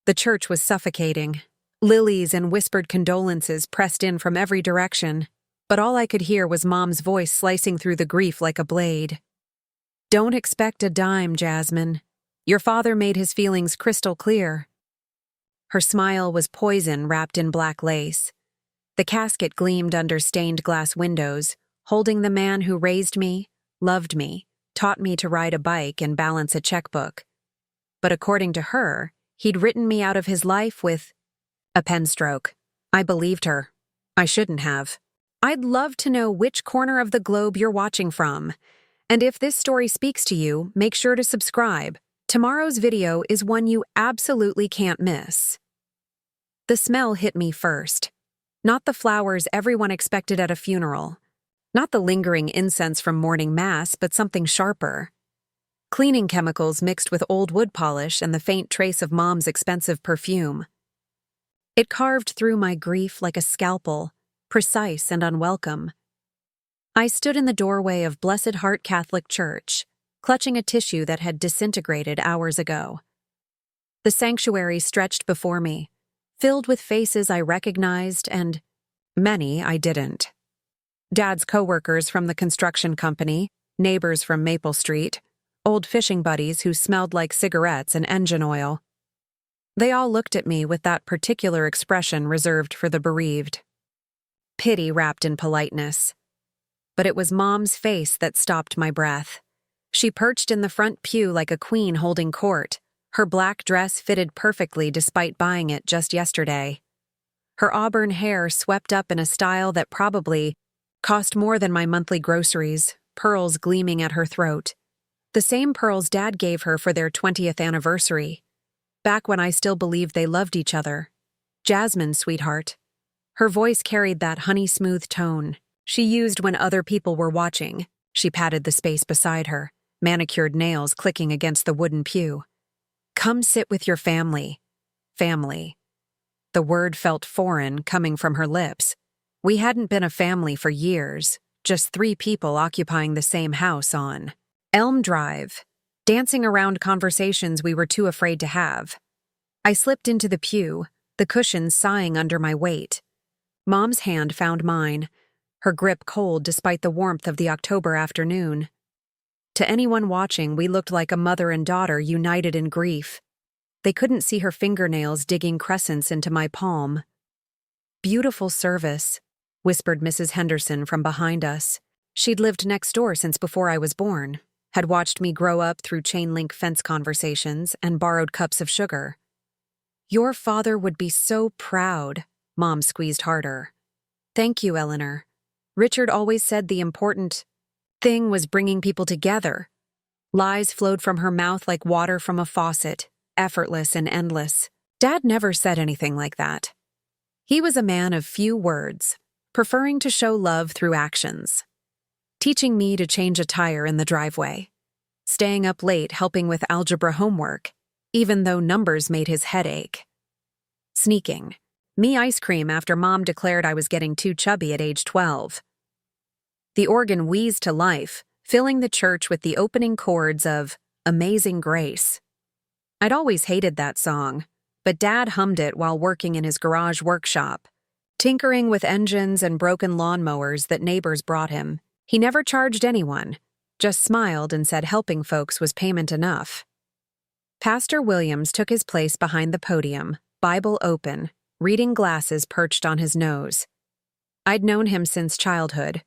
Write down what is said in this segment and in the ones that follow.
The church was suffocating. Lilies and whispered condolences pressed in from every direction, but all I could hear was Mom's voice slicing through the grief like a blade. "Don't expect a dime, Jasmine. Your father made his feelings crystal clear." Her smile was poison wrapped in black lace. The casket gleamed under stained glass windows, holding the man who raised me, loved me, taught me to ride a bike and balance a checkbook. But according to her, he'd written me out of his life with a pen stroke. I believed her. I shouldn't have. I'd love to know which corner of the globe you're watching from. And if this story speaks to you, make sure to subscribe. Tomorrow's video is one you absolutely can't miss. The smell hit me first. Not the flowers everyone expected at a funeral. Not the lingering incense from morning mass, but something sharper. Cleaning chemicals mixed with old wood polish and the faint trace of Mom's expensive perfume. It carved through my grief like a scalpel, precise and unwelcome. I stood in the doorway of Blessed Heart Catholic Church, clutching a tissue that had disintegrated hours ago. The sanctuary stretched before me, filled with faces I recognized and many I didn't. Dad's coworkers from the construction company, neighbors from Maple Street, old fishing buddies who smelled like cigarettes and engine oil. They all looked at me with that particular expression reserved for the bereaved. Pity wrapped in politeness. But it was Mom's face that stopped my breath. She perched in the front pew like a queen holding court. Her black dress fitted perfectly despite buying it just yesterday. Her auburn hair swept up in a style that probably cost more than my monthly groceries, pearls gleaming at her throat. The same pearls Dad gave her for their 20th anniversary. Back when I still believed they loved each other. Jasmine, sweetheart. Her voice carried that honey-smooth tone she used when other people were watching. She patted the space beside her, manicured nails clicking against the wooden pew. "Come sit with your family." Family. The word felt foreign coming from her lips. We hadn't been a family for years, just 3 people occupying the same house on Elm Drive, dancing around conversations we were too afraid to have. I slipped into the pew, the cushions sighing under my weight. Mom's hand found mine, her grip cold despite the warmth of the October afternoon. To anyone watching, we looked like a mother and daughter united in grief. They couldn't see her fingernails digging crescents into my palm. "Beautiful service," whispered Mrs. Henderson from behind us. She'd lived next door since before I was born, had watched me grow up through chain-link fence conversations and borrowed cups of sugar. "Your father would be so proud." Mom squeezed harder. "Thank you, Eleanor. Richard always said the important thing was bringing people together." Lies flowed from her mouth like water from a faucet, effortless and endless. Dad never said anything like that. He was a man of few words, preferring to show love through actions. Teaching me to change a tire in the driveway. Staying up late helping with algebra homework, even though numbers made his head ache. Sneaking me ice cream after Mom declared I was getting too chubby at age 12. The organ wheezed to life, filling the church with the opening chords of Amazing Grace. I'd always hated that song, but Dad hummed it while working in his garage workshop, tinkering with engines and broken lawnmowers that neighbors brought him. He never charged anyone, just smiled and said helping folks was payment enough. Pastor Williams took his place behind the podium, Bible open, reading glasses perched on his nose. I'd known him since childhood,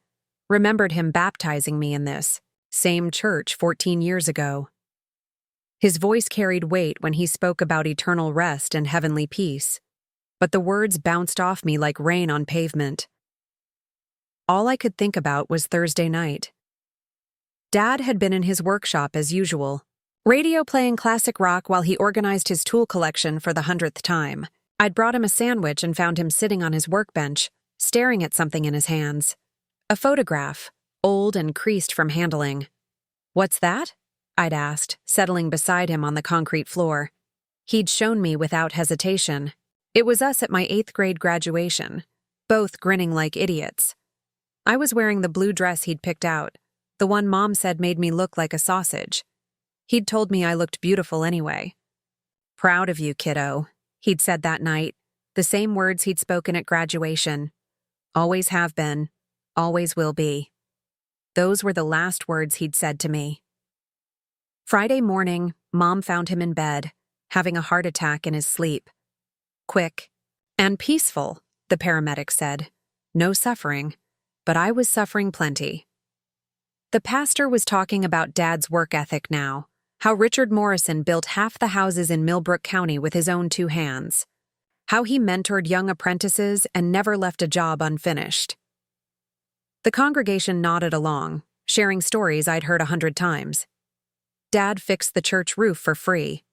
remembered him baptizing me in this same church 14 years ago. His voice carried weight when he spoke about eternal rest and heavenly peace, but the words bounced off me like rain on pavement. All I could think about was Thursday night. Dad had been in his workshop as usual, radio playing classic rock while he organized his tool collection for the 100th time. I'd brought him a sandwich and found him sitting on his workbench, staring at something in his hands. A photograph, old and creased from handling. "What's that?" I'd asked, settling beside him on the concrete floor. He'd shown me without hesitation. It was us at my 8th grade graduation, both grinning like idiots. I was wearing the blue dress he'd picked out, the one Mom said made me look like a sausage. He'd told me I looked beautiful anyway. "Proud of you, kiddo." he'd said that night, the same words he'd spoken at graduation. Always have been, always will be. Those were the last words he'd said to me. Friday morning, Mom found him in bed, having a heart attack in his sleep. Quick and peaceful, the paramedic said. No suffering, but I was suffering plenty. The pastor was talking about Dad's work ethic now, how Richard Morrison built half the houses in Millbrook County with his own 2 hands, how he mentored young apprentices and never left a job unfinished. The congregation nodded along, sharing stories I'd heard 100 times. Dad fixed the church roof for free.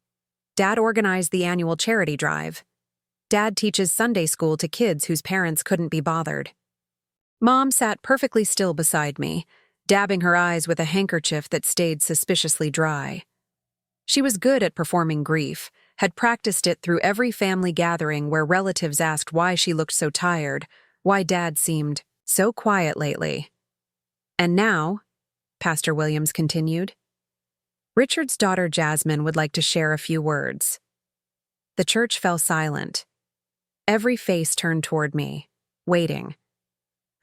Dad organized the annual charity drive. Dad teaches Sunday school to kids whose parents couldn't be bothered. Mom sat perfectly still beside me, dabbing her eyes with a handkerchief that stayed suspiciously dry. She was good at performing grief, had practiced it through every family gathering where relatives asked why she looked so tired, why Dad seemed so quiet lately. And now, Pastor Williams continued, Richard's daughter Jasmine would like to share a few words. The church fell silent. Every face turned toward me, waiting.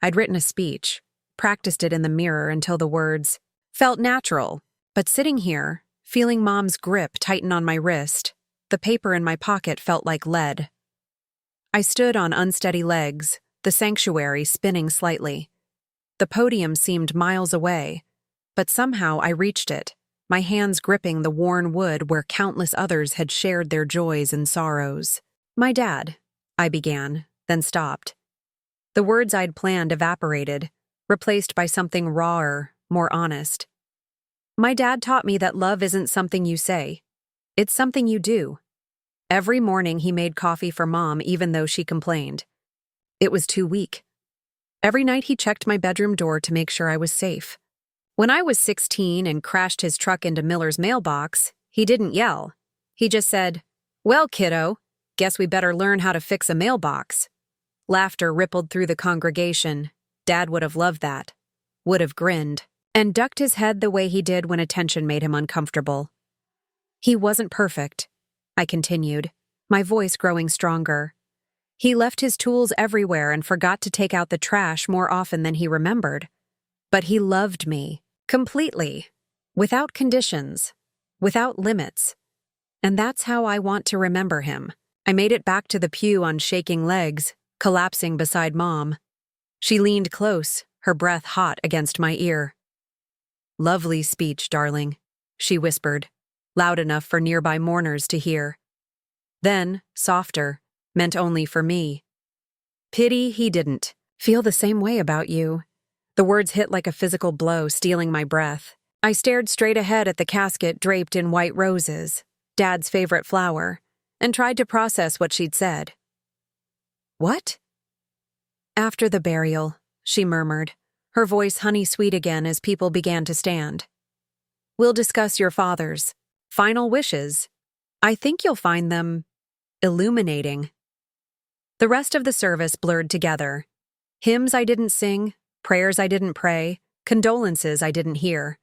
I'd written a speech, practiced it in the mirror until the words felt natural, but sitting here, feeling Mom's grip tighten on my wrist, the paper in my pocket felt like lead. I stood on unsteady legs, the sanctuary spinning slightly. The podium seemed miles away, but somehow I reached it, my hands gripping the worn wood where countless others had shared their joys and sorrows. My dad, I began, then stopped. The words I'd planned evaporated, replaced by something rawer, more honest. My dad taught me that love isn't something you say. It's something you do. Every morning he made coffee for Mom even though she complained. It was too weak. Every night he checked my bedroom door to make sure I was safe. When I was 16 and crashed his truck into Miller's mailbox, he didn't yell. He just said, "Well, kiddo, guess we better learn how to fix a mailbox." Laughter rippled through the congregation. Dad would have loved that. Would have grinned, and ducked his head the way he did when attention made him uncomfortable. He wasn't perfect, I continued, my voice growing stronger. He left his tools everywhere and forgot to take out the trash more often than he remembered. But he loved me, completely, without conditions, without limits. And that's how I want to remember him. I made it back to the pew on shaking legs, collapsing beside Mom. She leaned close, her breath hot against my ear. "Lovely speech, darling," she whispered, loud enough for nearby mourners to hear. Then, softer, meant only for me. "Pity he didn't feel the same way about you." The words hit like a physical blow, stealing my breath. I stared straight ahead at the casket draped in white roses, Dad's favorite flower, and tried to process what she'd said. "What?" "After the burial," she murmured, her voice honey-sweet again as people began to stand. "We'll discuss your father's final wishes. I think you'll find them illuminating." The rest of the service blurred together. Hymns I didn't sing, prayers I didn't pray, condolences I didn't hear.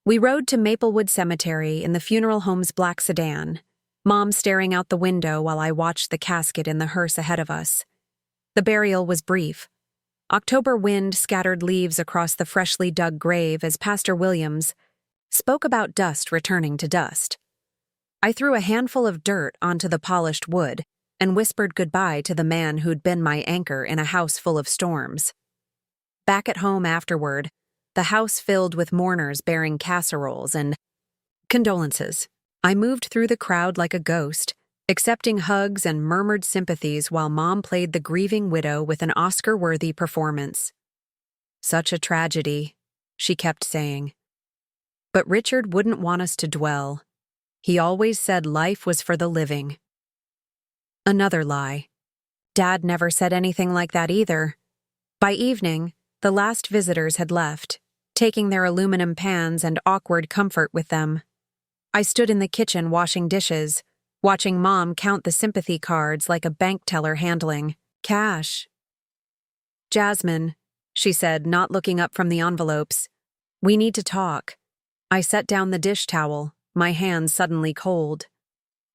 We rode to Maplewood Cemetery in the funeral home's black sedan, Mom staring out the window while I watched the casket in the hearse ahead of us. The burial was brief. October wind scattered leaves across the freshly dug grave as Pastor Williams spoke about dust returning to dust. I threw a handful of dirt onto the polished wood and whispered goodbye to the man who'd been my anchor in a house full of storms. Back at home afterward, the house filled with mourners bearing casseroles and condolences. I moved through the crowd like a ghost, accepting hugs and murmured sympathies while Mom played the grieving widow with an Oscar-worthy performance. "Such a tragedy," she kept saying. But Richard wouldn't want us to dwell. He always said life was for the living. Another lie. Dad never said anything like that either. By evening, the last visitors had left, taking their aluminum pans and awkward comfort with them. I stood in the kitchen washing dishes, watching Mom count the sympathy cards like a bank teller handling cash. "Jasmine," she said, not looking up from the envelopes, "we need to talk." I set down the dish towel, my hands suddenly cold.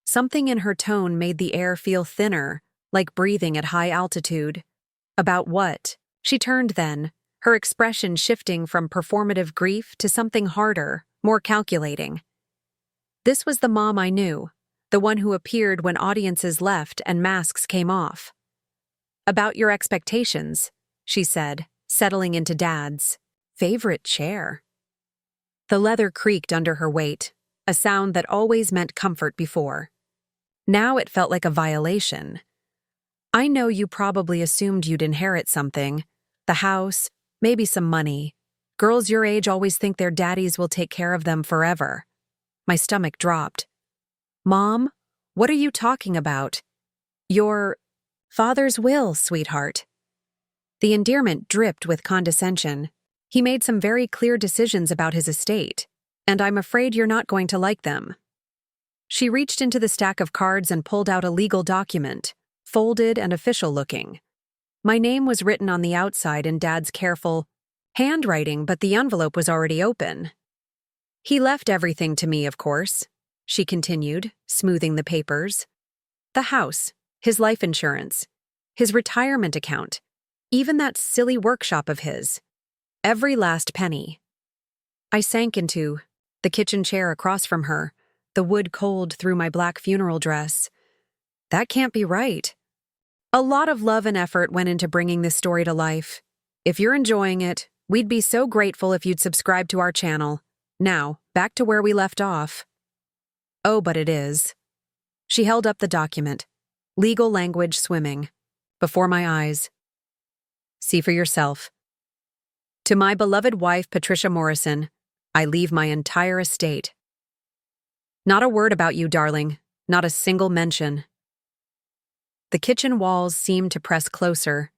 Something in her tone made the air feel thinner, like breathing at high altitude. About what? She turned then, her expression shifting from performative grief to something harder, more calculating. This was the mom I knew, the one who appeared when audiences left and masks came off. About your expectations, she said, settling into Dad's favorite chair. The leather creaked under her weight, a sound that always meant comfort before. Now it felt like a violation. I know you probably assumed you'd inherit something, the house, maybe some money. Girls your age always think their daddies will take care of them forever. My stomach dropped. Mom, what are you talking about? Your father's will, sweetheart. The endearment dripped with condescension. He made some very clear decisions about his estate, and I'm afraid you're not going to like them. She reached into the stack of cards and pulled out a legal document, folded and official-looking. My name was written on the outside in Dad's careful handwriting, but the envelope was already open. He left everything to me, of course, she continued, smoothing the papers. The house, his life insurance, his retirement account, even that silly workshop of his. Every last penny. I sank into the kitchen chair across from her, the wood cold through my black funeral dress. That can't be right. A lot of love and effort went into bringing this story to life. If you're enjoying it, we'd be so grateful if you'd subscribe to our channel. Now, back to where we left off. Oh, but it is. She held up the document, legal language swimming, before my eyes. See for yourself. To my beloved wife, Patricia Morrison, I leave my entire estate. Not a word about you, darling, not a single mention. The kitchen walls seemed to press closer.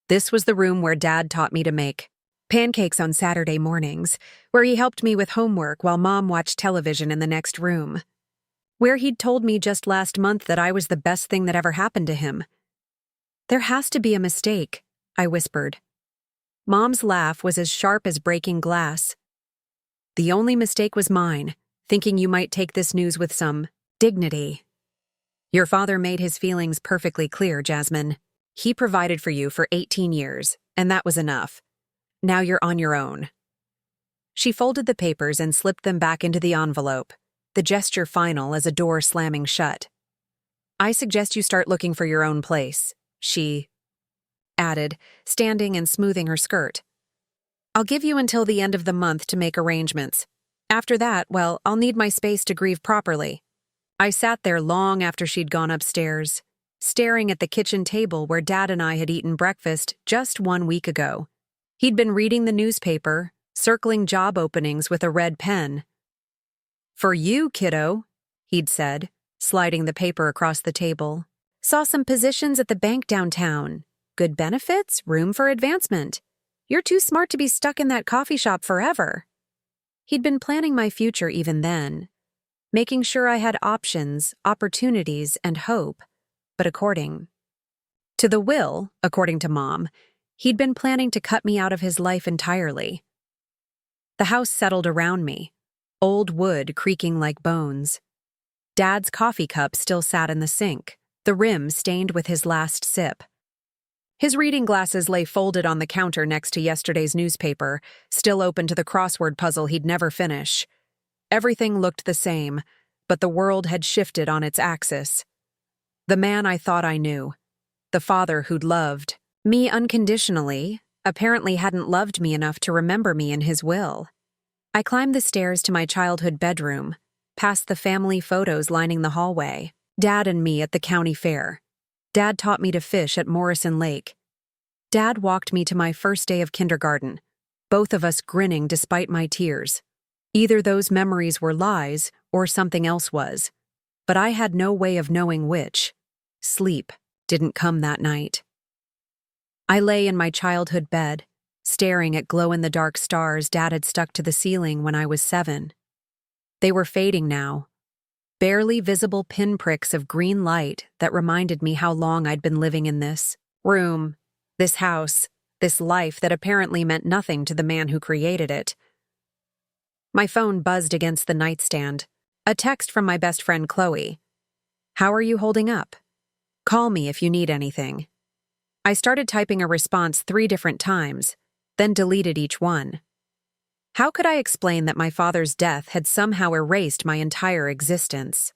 This was the room where Dad taught me to make pancakes on Saturday mornings, where he helped me with homework while Mom watched television in the next room, where he'd told me just last month that I was the best thing that ever happened to him. There has to be a mistake, I whispered. Mom's laugh was as sharp as breaking glass. The only mistake was mine, thinking you might take this news with some dignity. Your father made his feelings perfectly clear, Jasmine. He provided for you for 18 years, and that was enough. Now you're on your own. She folded the papers and slipped them back into the envelope, the gesture final as a door slamming shut. I suggest you start looking for your own place, she added, standing and smoothing her skirt. I'll give you until the end of the month to make arrangements. After that, well, I'll need my space to grieve properly. I sat there long after she'd gone upstairs, staring at the kitchen table where Dad and I had eaten breakfast just 1 week ago. He'd been reading the newspaper, circling job openings with a red pen. For you, kiddo, he'd said, sliding the paper across the table. Saw some positions at the bank downtown. Good benefits, room for advancement. You're too smart to be stuck in that coffee shop forever. He'd been planning my future even then, making sure I had options, opportunities, and hope. But according to the will, according to Mom, he'd been planning to cut me out of his life entirely. The house settled around me, old wood creaking like bones. Dad's coffee cup still sat in the sink, the rim stained with his last sip. His reading glasses lay folded on the counter next to yesterday's newspaper, still open to the crossword puzzle he'd never finish. Everything looked the same, but the world had shifted on its axis. The man I thought I knew, the father who'd loved me unconditionally, apparently hadn't loved me enough to remember me in his will. I climbed the stairs to my childhood bedroom, past the family photos lining the hallway, Dad and me at the county fair. Dad taught me to fish at Morrison Lake. Dad walked me to my first day of kindergarten, both of us grinning despite my tears. Either those memories were lies or something else was, but I had no way of knowing which. Sleep didn't come that night. I lay in my childhood bed, staring at glow-in-the-dark stars Dad had stuck to the ceiling when I was 7. They were fading now, barely visible pinpricks of green light that reminded me how long I'd been living in this room, this house, this life that apparently meant nothing to the man who created it. My phone buzzed against the nightstand, a text from my best friend Chloe. How are you holding up? Call me if you need anything. I started typing a response 3 different times, then deleted each one. How could I explain that my father's death had somehow erased my entire existence?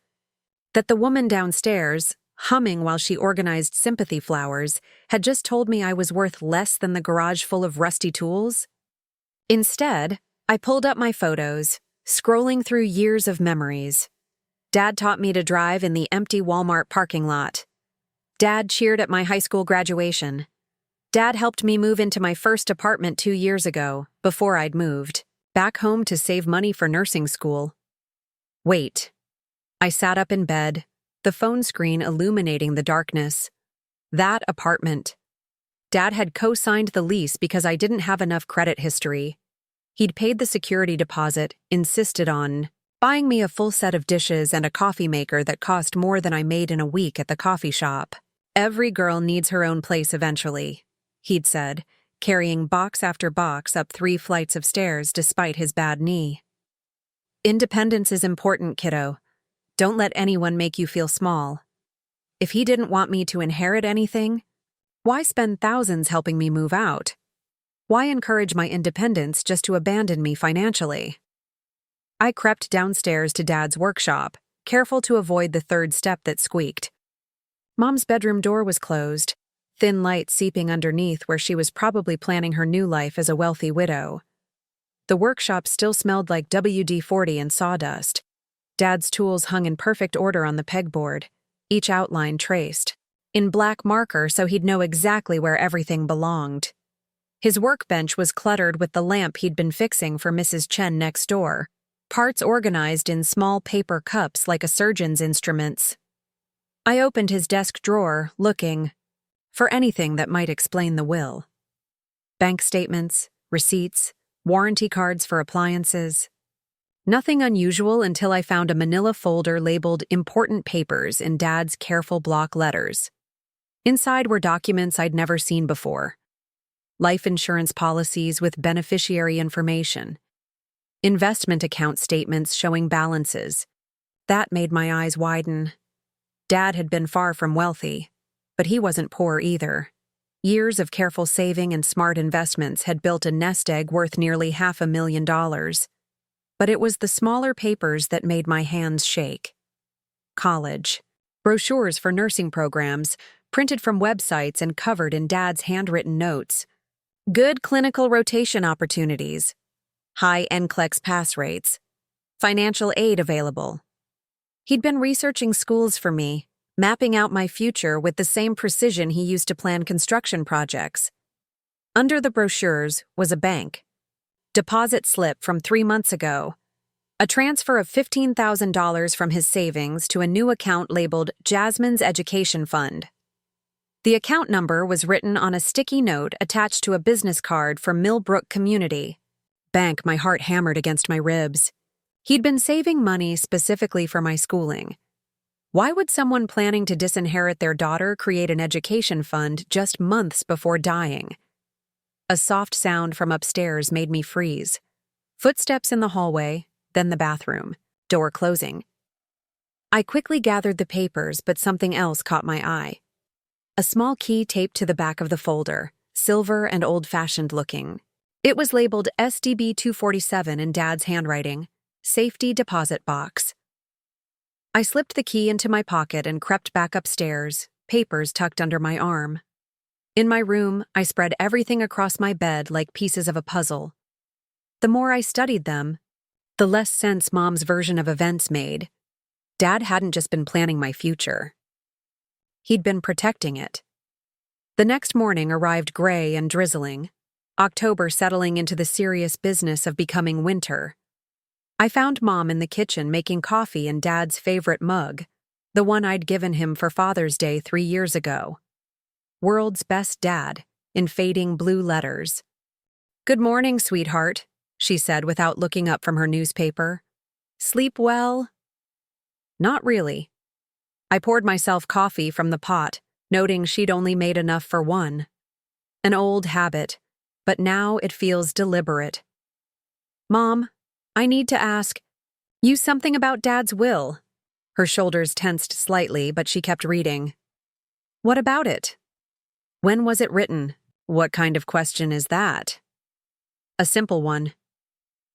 That the woman downstairs, humming while she organized sympathy flowers, had just told me I was worth less than the garage full of rusty tools? Instead, I pulled up my photos, scrolling through years of memories. Dad taught me to drive in the empty Walmart parking lot. Dad cheered at my high school graduation. Dad helped me move into my first apartment 2 years ago, before I'd moved back home to save money for nursing school. Wait. I sat up in bed, the phone screen illuminating the darkness. That apartment. Dad had co-signed the lease because I didn't have enough credit history. He'd paid the security deposit, insisted on buying me a full set of dishes and a coffee maker that cost more than I made in a week at the coffee shop. Every girl needs her own place eventually, he'd said, carrying box after box up 3 flights of stairs despite his bad knee. Independence is important, kiddo. Don't let anyone make you feel small. If he didn't want me to inherit anything, why spend thousands helping me move out? Why encourage my independence just to abandon me financially? I crept downstairs to Dad's workshop, careful to avoid the 3rd step that squeaked. Mom's bedroom door was closed, thin light seeping underneath where she was probably planning her new life as a wealthy widow. The workshop still smelled like WD-40 and sawdust. Dad's tools hung in perfect order on the pegboard, each outline traced, in black marker so he'd know exactly where everything belonged. His workbench was cluttered with the lamp he'd been fixing for Mrs. Chen next door, parts organized in small paper cups like a surgeon's instruments. I opened his desk drawer, looking for anything that might explain the will. Bank statements, receipts, warranty cards for appliances. Nothing unusual until I found a manila folder labeled Important Papers in Dad's careful block letters. Inside were documents I'd never seen before. Life insurance policies with beneficiary information. Investment account statements showing balances. That made my eyes widen. Dad had been far from wealthy, but he wasn't poor either. Years of careful saving and smart investments had built a nest egg worth nearly $500,000. But it was the smaller papers that made my hands shake. College. Brochures for nursing programs, printed from websites and covered in Dad's handwritten notes. Good clinical rotation opportunities. High NCLEX pass rates. Financial aid available. He'd been researching schools for me, mapping out my future with the same precision he used to plan construction projects. Under the brochures was a bank. Deposit slip from 3 months ago. A transfer of $15,000 from his savings to a new account labeled Jasmine's Education Fund. The account number was written on a sticky note attached to a business card for Millbrook Community. Bank, my heart hammered against my ribs. He'd been saving money specifically for my schooling. Why would someone planning to disinherit their daughter create an education fund just months before dying? A soft sound from upstairs made me freeze. Footsteps in the hallway, then the bathroom, door closing. I quickly gathered the papers, but something else caught my eye. A small key taped to the back of the folder, silver and old-fashioned looking. It was labeled SDB 247 in Dad's handwriting, Safety Deposit Box. I slipped the key into my pocket and crept back upstairs, papers tucked under my arm. In my room, I spread everything across my bed like pieces of a puzzle. The more I studied them, the less sense Mom's version of events made. Dad hadn't just been planning my future. He'd been protecting it. The next morning arrived gray and drizzling, October settling into the serious business of becoming winter. I found Mom in the kitchen making coffee in Dad's favorite mug, the one I'd given him for Father's Day 3 years ago. World's Best Dad, in fading blue letters. "Good morning, sweetheart," she said without looking up from her newspaper. "Sleep well?" Not really. I poured myself coffee from the pot, noting she'd only made enough for one. An old habit, but now it feels deliberate. "Mom, I need to ask you something about Dad's will." Her shoulders tensed slightly, but she kept reading. What about it? When was it written? What kind of question is that? A simple one.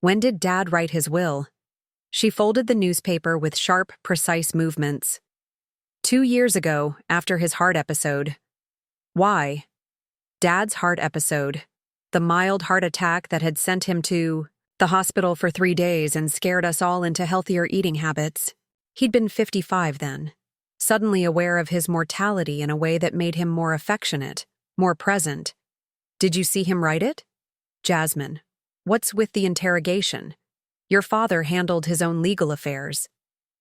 When did Dad write his will? She folded the newspaper with sharp, precise movements. 2 years ago, after his heart episode. Why? Dad's heart episode. The mild heart attack that had sent him to the hospital for 3 days and scared us all into healthier eating habits. He'd been 55 then, suddenly aware of his mortality in a way that made him more affectionate, more present. Did you see him write it? Jasmine, what's with the interrogation? Your father handled his own legal affairs.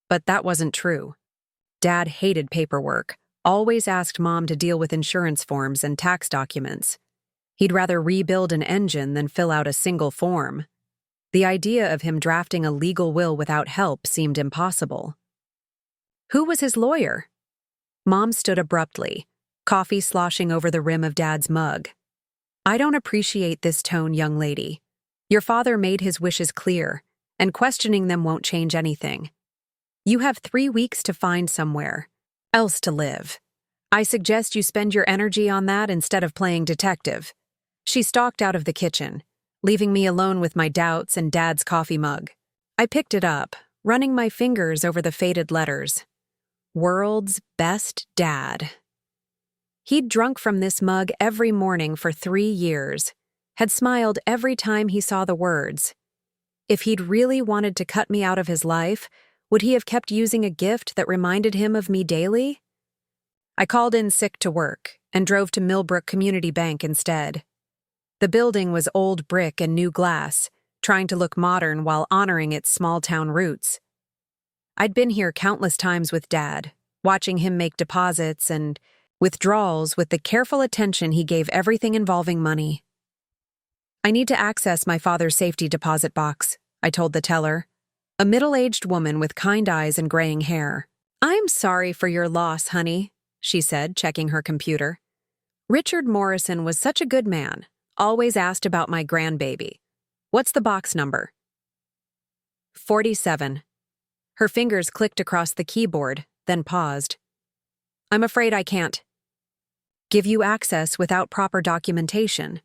But that wasn't true. Dad hated paperwork, always asked Mom to deal with insurance forms and tax documents. He'd rather rebuild an engine than fill out a single form. The idea of him drafting a legal will without help seemed impossible. Who was his lawyer? Mom stood abruptly, coffee sloshing over the rim of Dad's mug. I don't appreciate this tone, young lady. Your father made his wishes clear, and questioning them won't change anything. You have 3 weeks to find somewhere else to live. I suggest you spend your energy on that instead of playing detective. She stalked out of the kitchen, leaving me alone with my doubts and Dad's coffee mug. I picked it up, running my fingers over the faded letters. World's best dad. He'd drunk from this mug every morning for 3 years, had smiled every time he saw the words. If he'd really wanted to cut me out of his life, would he have kept using a gift that reminded him of me daily? I called in sick to work and drove to Millbrook Community Bank instead. The building was old brick and new glass, trying to look modern while honoring its small-town roots. I'd been here countless times with Dad, watching him make deposits and withdrawals with the careful attention he gave everything involving money. I need to access my father's safety deposit box, I told the teller, a middle-aged woman with kind eyes and graying hair. I'm sorry for your loss, honey, she said, checking her computer. Richard Morrison was such a good man, always asked about my grandbaby. What's the box number? 47. Her fingers clicked across the keyboard, then paused. I'm afraid I can't give you access without proper documentation.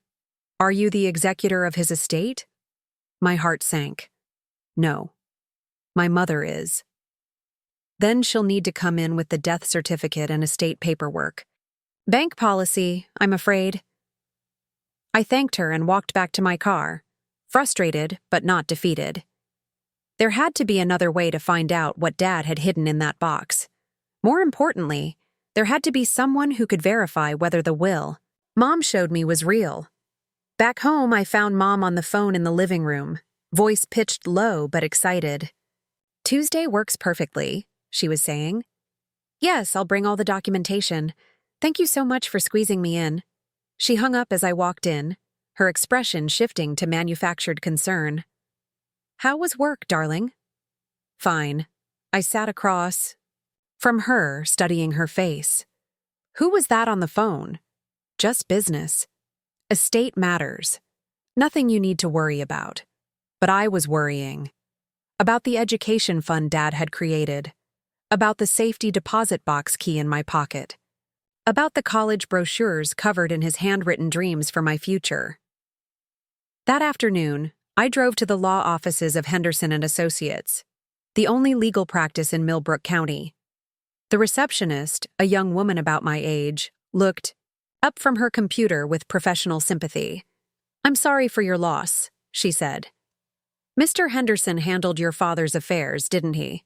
Are you the executor of his estate? My heart sank. No. My mother is. Then she'll need to come in with the death certificate and estate paperwork. Bank policy, I'm afraid. I thanked her and walked back to my car, frustrated but not defeated. There had to be another way to find out what Dad had hidden in that box. More importantly, there had to be someone who could verify whether the will Mom showed me was real. Back home, I found Mom on the phone in the living room, voice pitched low but excited. Tuesday works perfectly, she was saying. Yes, I'll bring all the documentation. Thank you so much for squeezing me in. She hung up as I walked in, her expression shifting to manufactured concern. How was work, darling? Fine. I sat across from her, studying her face. Who was that on the phone? Just business. Estate matters. Nothing you need to worry about. But I was worrying. About the education fund Dad had created. About the safety deposit box key in my pocket. About the college brochures covered in his handwritten dreams for my future. That afternoon, I drove to the law offices of Henderson and Associates, the only legal practice in Millbrook County. The receptionist, a young woman about my age, looked up from her computer with professional sympathy. I'm sorry for your loss, she said. Mr. Henderson handled your father's affairs, didn't he?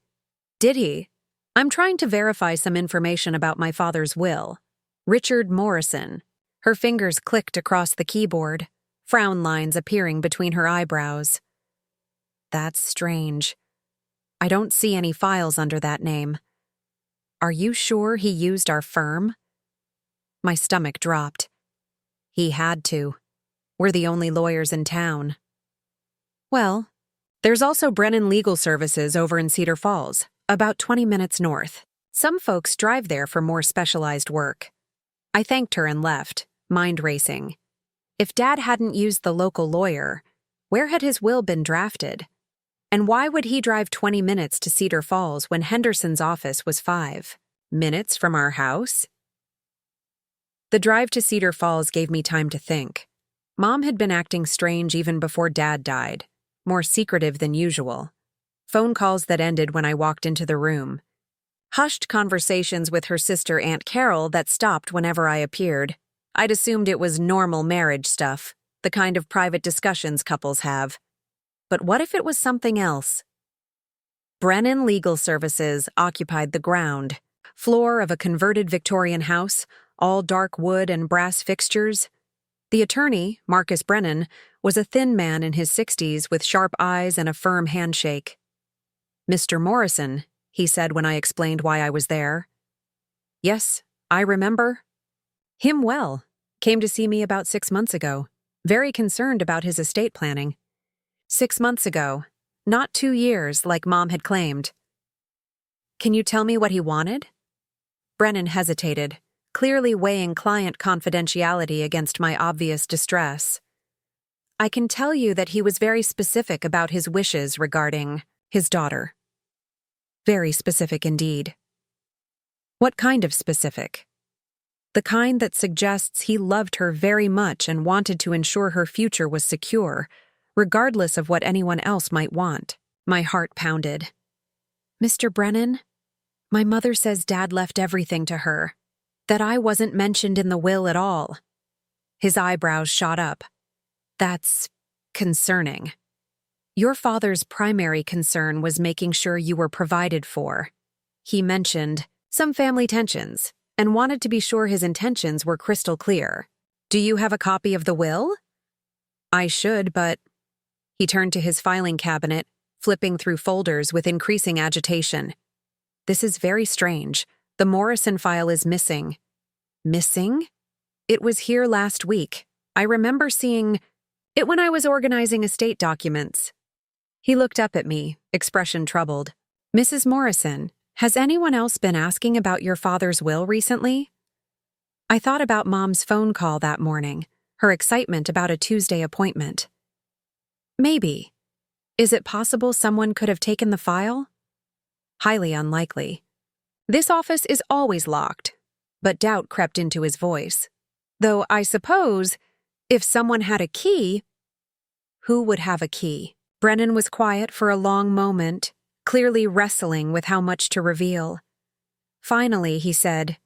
Did he? I'm trying to verify some information about my father's will. Richard Morrison. Her fingers clicked across the keyboard, frown lines appearing between her eyebrows. That's strange. I don't see any files under that name. Are you sure he used our firm? My stomach dropped. He had to. We're the only lawyers in town. Well, there's also Brennan Legal Services over in Cedar Falls, about 20 minutes north. Some folks drive there for more specialized work. I thanked her and left, mind racing. If Dad hadn't used the local lawyer, where had his will been drafted? And why would he drive 20 minutes to Cedar Falls when Henderson's office was 5 minutes from our house? The drive to Cedar Falls gave me time to think. Mom had been acting strange even before Dad died, more secretive than usual. Phone calls that ended when I walked into the room. Hushed conversations with her sister Aunt Carol that stopped whenever I appeared. I'd assumed it was normal marriage stuff, the kind of private discussions couples have. But what if it was something else? Brennan Legal Services occupied the ground floor of a converted Victorian house, all dark wood and brass fixtures. The attorney, Marcus Brennan, was a thin man in his 60s with sharp eyes and a firm handshake. "Mr. Morrison," he said when I explained why I was there. "Yes, I remember." "Him well. Came to see me about 6 months ago. Very concerned about his estate planning." 6 months ago. Not 2 years, like Mom had claimed. "Can you tell me what he wanted?" Brennan hesitated, clearly weighing client confidentiality against my obvious distress. "I can tell you that he was very specific about his wishes regarding his daughter." Very specific indeed. What kind of specific? The kind that suggests he loved her very much and wanted to ensure her future was secure, regardless of what anyone else might want. My heart pounded. "Mr. Brennan, my mother says Dad left everything to her, that I wasn't mentioned in the will at all." His eyebrows shot up. "That's concerning. Your father's primary concern was making sure you were provided for. He mentioned some family tensions and wanted to be sure his intentions were crystal clear. Do you have a copy of the will?" "I should, but..." He turned to his filing cabinet, flipping through folders with increasing agitation. "This is very strange. The Morrison file is missing." "Missing? It was here last week. I remember seeing it when I was organizing estate documents." He looked up at me, expression troubled. "Mrs. Morrison, has anyone else been asking about your father's will recently?" I thought about Mom's phone call that morning, her excitement about a Tuesday appointment. "Maybe. Is it possible someone could have taken the file?" "Highly unlikely. This office is always locked," but doubt crept into his voice. "Though I suppose, if someone had a key..." "Who would have a key?" Brennan was quiet for a long moment, clearly wrestling with how much to reveal. Finally, he said,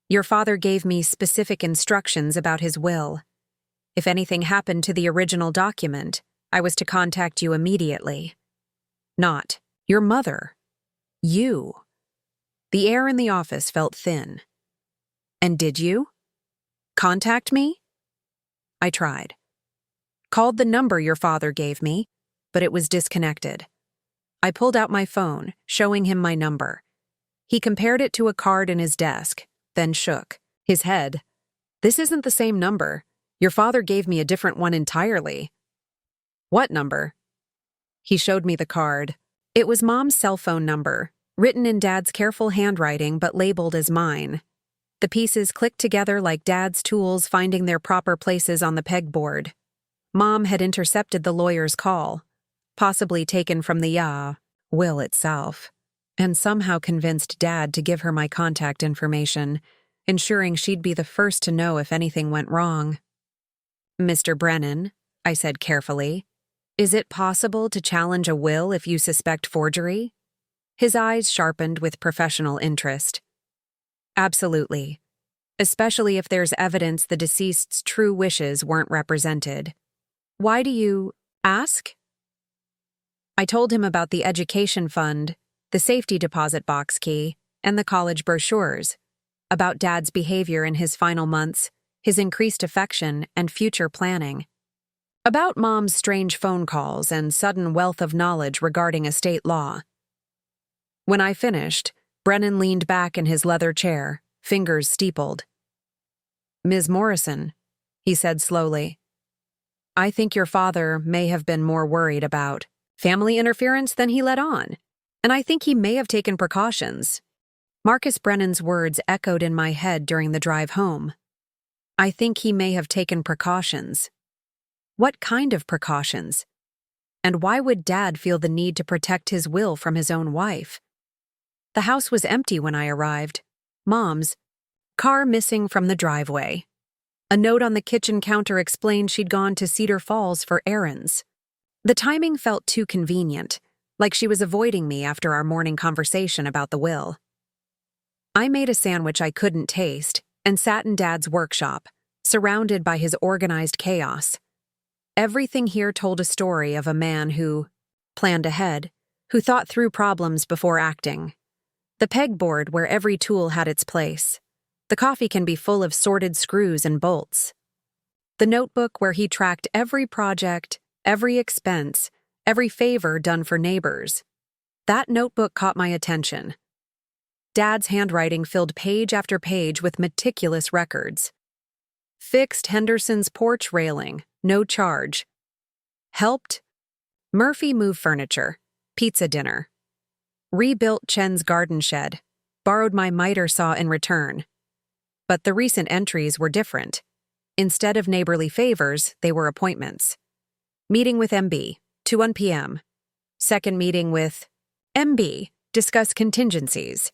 "Your father gave me specific instructions about his will. If anything happened to the original document, I was to contact you immediately." "Not your mother. You." The air in the office felt thin. "And did you contact me?" "I tried. Called the number your father gave me, but it was disconnected. I pulled out my phone, showing him my number. He compared it to a card in his desk, then shook his head. "This isn't the same number. Your father gave me a different one entirely." "What number?" He showed me the card. It was Mom's cell phone number, written in Dad's careful handwriting but labeled as mine. The pieces clicked together like Dad's tools finding their proper places on the pegboard. Mom had intercepted the lawyer's call, possibly taken from the will itself, and somehow convinced Dad to give her my contact information, ensuring she'd be the first to know if anything went wrong. "Mr. Brennan," I said carefully, "is it possible to challenge a will if you suspect forgery?" His eyes sharpened with professional interest. "Absolutely. Especially if there's evidence the deceased's true wishes weren't represented." "Why do you ask?" I told him about the education fund, the safety deposit box key, and the college brochures, about Dad's behavior in his final months, his increased affection, and future planning. About Mom's strange phone calls and sudden wealth of knowledge regarding estate law. When I finished, Brennan leaned back in his leather chair, fingers steepled. "Ms. Morrison," he said slowly, "I think your father may have been more worried about family interference than he let on, and I think he may have taken precautions." Marcus Brennan's words echoed in my head during the drive home. "I think he may have taken precautions." What kind of precautions? And why would Dad feel the need to protect his will from his own wife? The house was empty when I arrived. Mom's car missing from the driveway. A note on the kitchen counter explained she'd gone to Cedar Falls for errands. The timing felt too convenient, like she was avoiding me after our morning conversation about the will. I made a sandwich I couldn't taste and sat in Dad's workshop, surrounded by his organized chaos. Everything here told a story of a man who planned ahead, who thought through problems before acting. The pegboard where every tool had its place. The coffee can be full of sorted screws and bolts. The notebook where he tracked every project, every expense, every favor done for neighbors. That notebook caught my attention. Dad's handwriting filled page after page with meticulous records. Fixed Henderson's porch railing, no charge. Helped Murphy move furniture, pizza dinner. Rebuilt Chen's garden shed, borrowed my miter saw in return. But the recent entries were different. Instead of neighborly favors, they were appointments. Meeting with MB, 2:1 p.m. Second meeting with MB, discuss contingencies.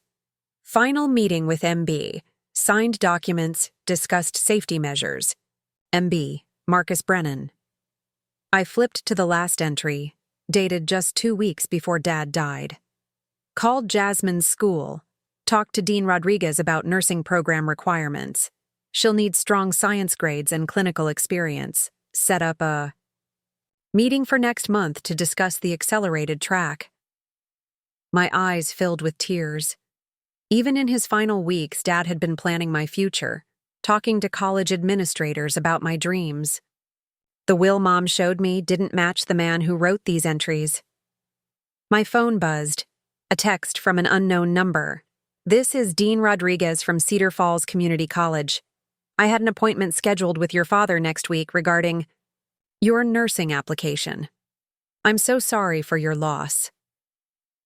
Final meeting with MB, signed documents, discussed safety measures. MB, Marcus Brennan. I flipped to the last entry, dated just 2 weeks before Dad died. Called Jasmine's school. Talked to Dean Rodriguez about nursing program requirements. She'll need strong science grades and clinical experience. Set up a meeting for next month to discuss the accelerated track. My eyes filled with tears. Even in his final weeks, Dad had been planning my future, talking to college administrators about my dreams. The will Mom showed me didn't match the man who wrote these entries. My phone buzzed. A text from an unknown number. This is Dean Rodriguez from Cedar Falls Community College. I had an appointment scheduled with your father next week regarding your nursing application. I'm so sorry for your loss.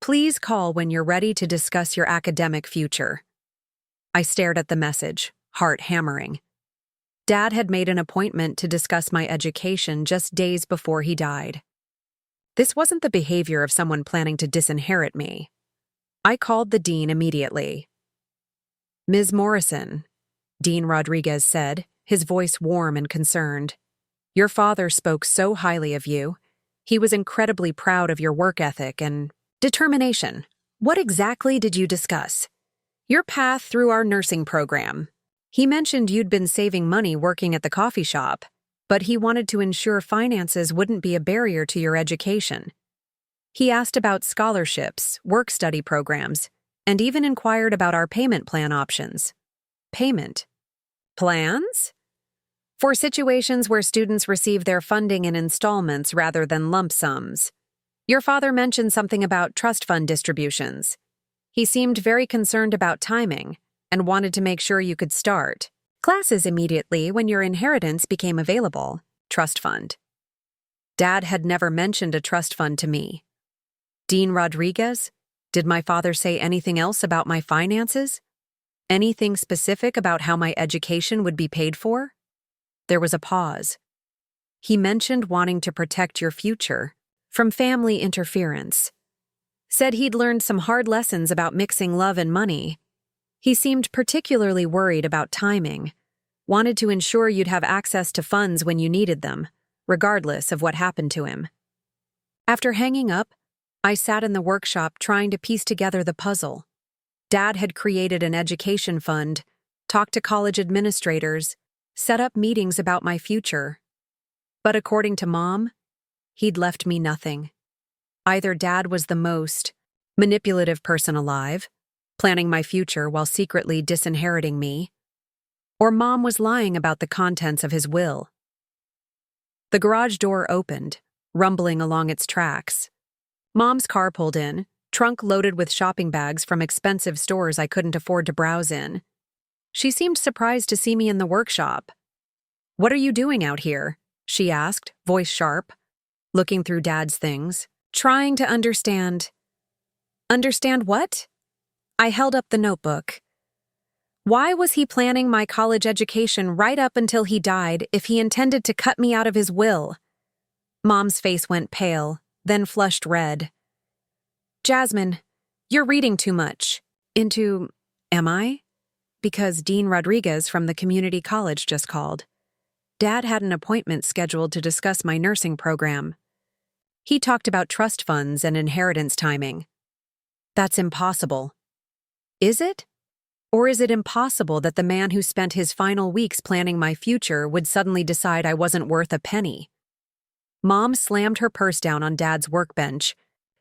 Please call when you're ready to discuss your academic future. I stared at the message, heart hammering. Dad had made an appointment to discuss my education just days before he died. This wasn't the behavior of someone planning to disinherit me. I called the dean immediately. Ms. Morrison, Dean Rodriguez said, his voice warm and concerned. Your father spoke so highly of you. He was incredibly proud of your work ethic and determination. What exactly did you discuss? Your path through our nursing program. He mentioned you'd been saving money working at the coffee shop, but he wanted to ensure finances wouldn't be a barrier to your education. He asked about scholarships, work-study programs, and even inquired about our payment plan options. Payment plans? For situations where students receive their funding in installments rather than lump sums. Your father mentioned something about trust fund distributions. He seemed very concerned about timing and wanted to make sure you could start classes immediately when your inheritance became available. Trust fund. Dad had never mentioned a trust fund to me. Dean Rodriguez? Did my father say anything else about my finances? Anything specific about how my education would be paid for? There was a pause. He mentioned wanting to protect your future from family interference. Said he'd learned some hard lessons about mixing love and money. He seemed particularly worried about timing. Wanted to ensure you'd have access to funds when you needed them, regardless of what happened to him. After hanging up, I sat in the workshop trying to piece together the puzzle. Dad had created an education fund, talked to college administrators, set up meetings about my future. But according to Mom, he'd left me nothing. Either Dad was the most manipulative person alive, planning my future while secretly disinheriting me, or Mom was lying about the contents of his will. The garage door opened, rumbling along its tracks. Mom's car pulled in, trunk loaded with shopping bags from expensive stores I couldn't afford to browse in. She seemed surprised to see me in the workshop. "What are you doing out here?" she asked, voice sharp, looking through Dad's things, trying to understand. Understand what? I held up the notebook. Why was he planning my college education right up until he died if he intended to cut me out of his will? Mom's face went pale, then flushed red. Jasmine, you're reading too much. Am I? Because Dean Rodriguez from the community college just called. Dad had an appointment scheduled to discuss my nursing program. He talked about trust funds and inheritance timing. That's impossible. Is it? Or is it impossible that the man who spent his final weeks planning my future would suddenly decide I wasn't worth a penny? Mom slammed her purse down on Dad's workbench,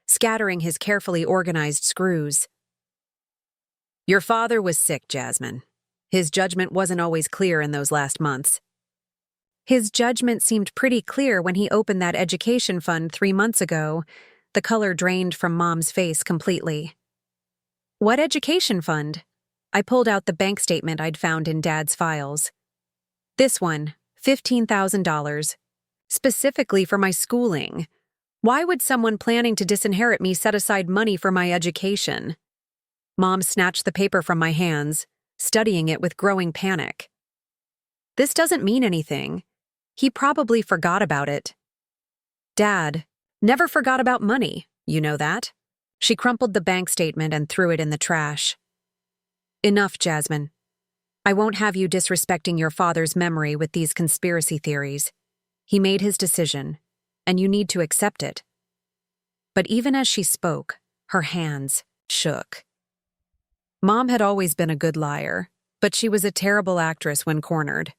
scattering his carefully organized screws. Your father was sick, Jasmine. His judgment wasn't always clear in those last months. His judgment seemed pretty clear when he opened that education fund 3 months ago. The color drained from Mom's face completely. What education fund? I pulled out the bank statement I'd found in Dad's files. This one, $15,000. Specifically for my schooling. Why would someone planning to disinherit me set aside money for my education? Mom snatched the paper from my hands, studying it with growing panic. This doesn't mean anything. He probably forgot about it. Dad never forgot about money, you know that? She crumpled the bank statement and threw it in the trash. Enough, Jasmine. I won't have you disrespecting your father's memory with these conspiracy theories. He made his decision, and you need to accept it. But even as she spoke, her hands shook. Mom had always been a good liar, but she was a terrible actress when cornered.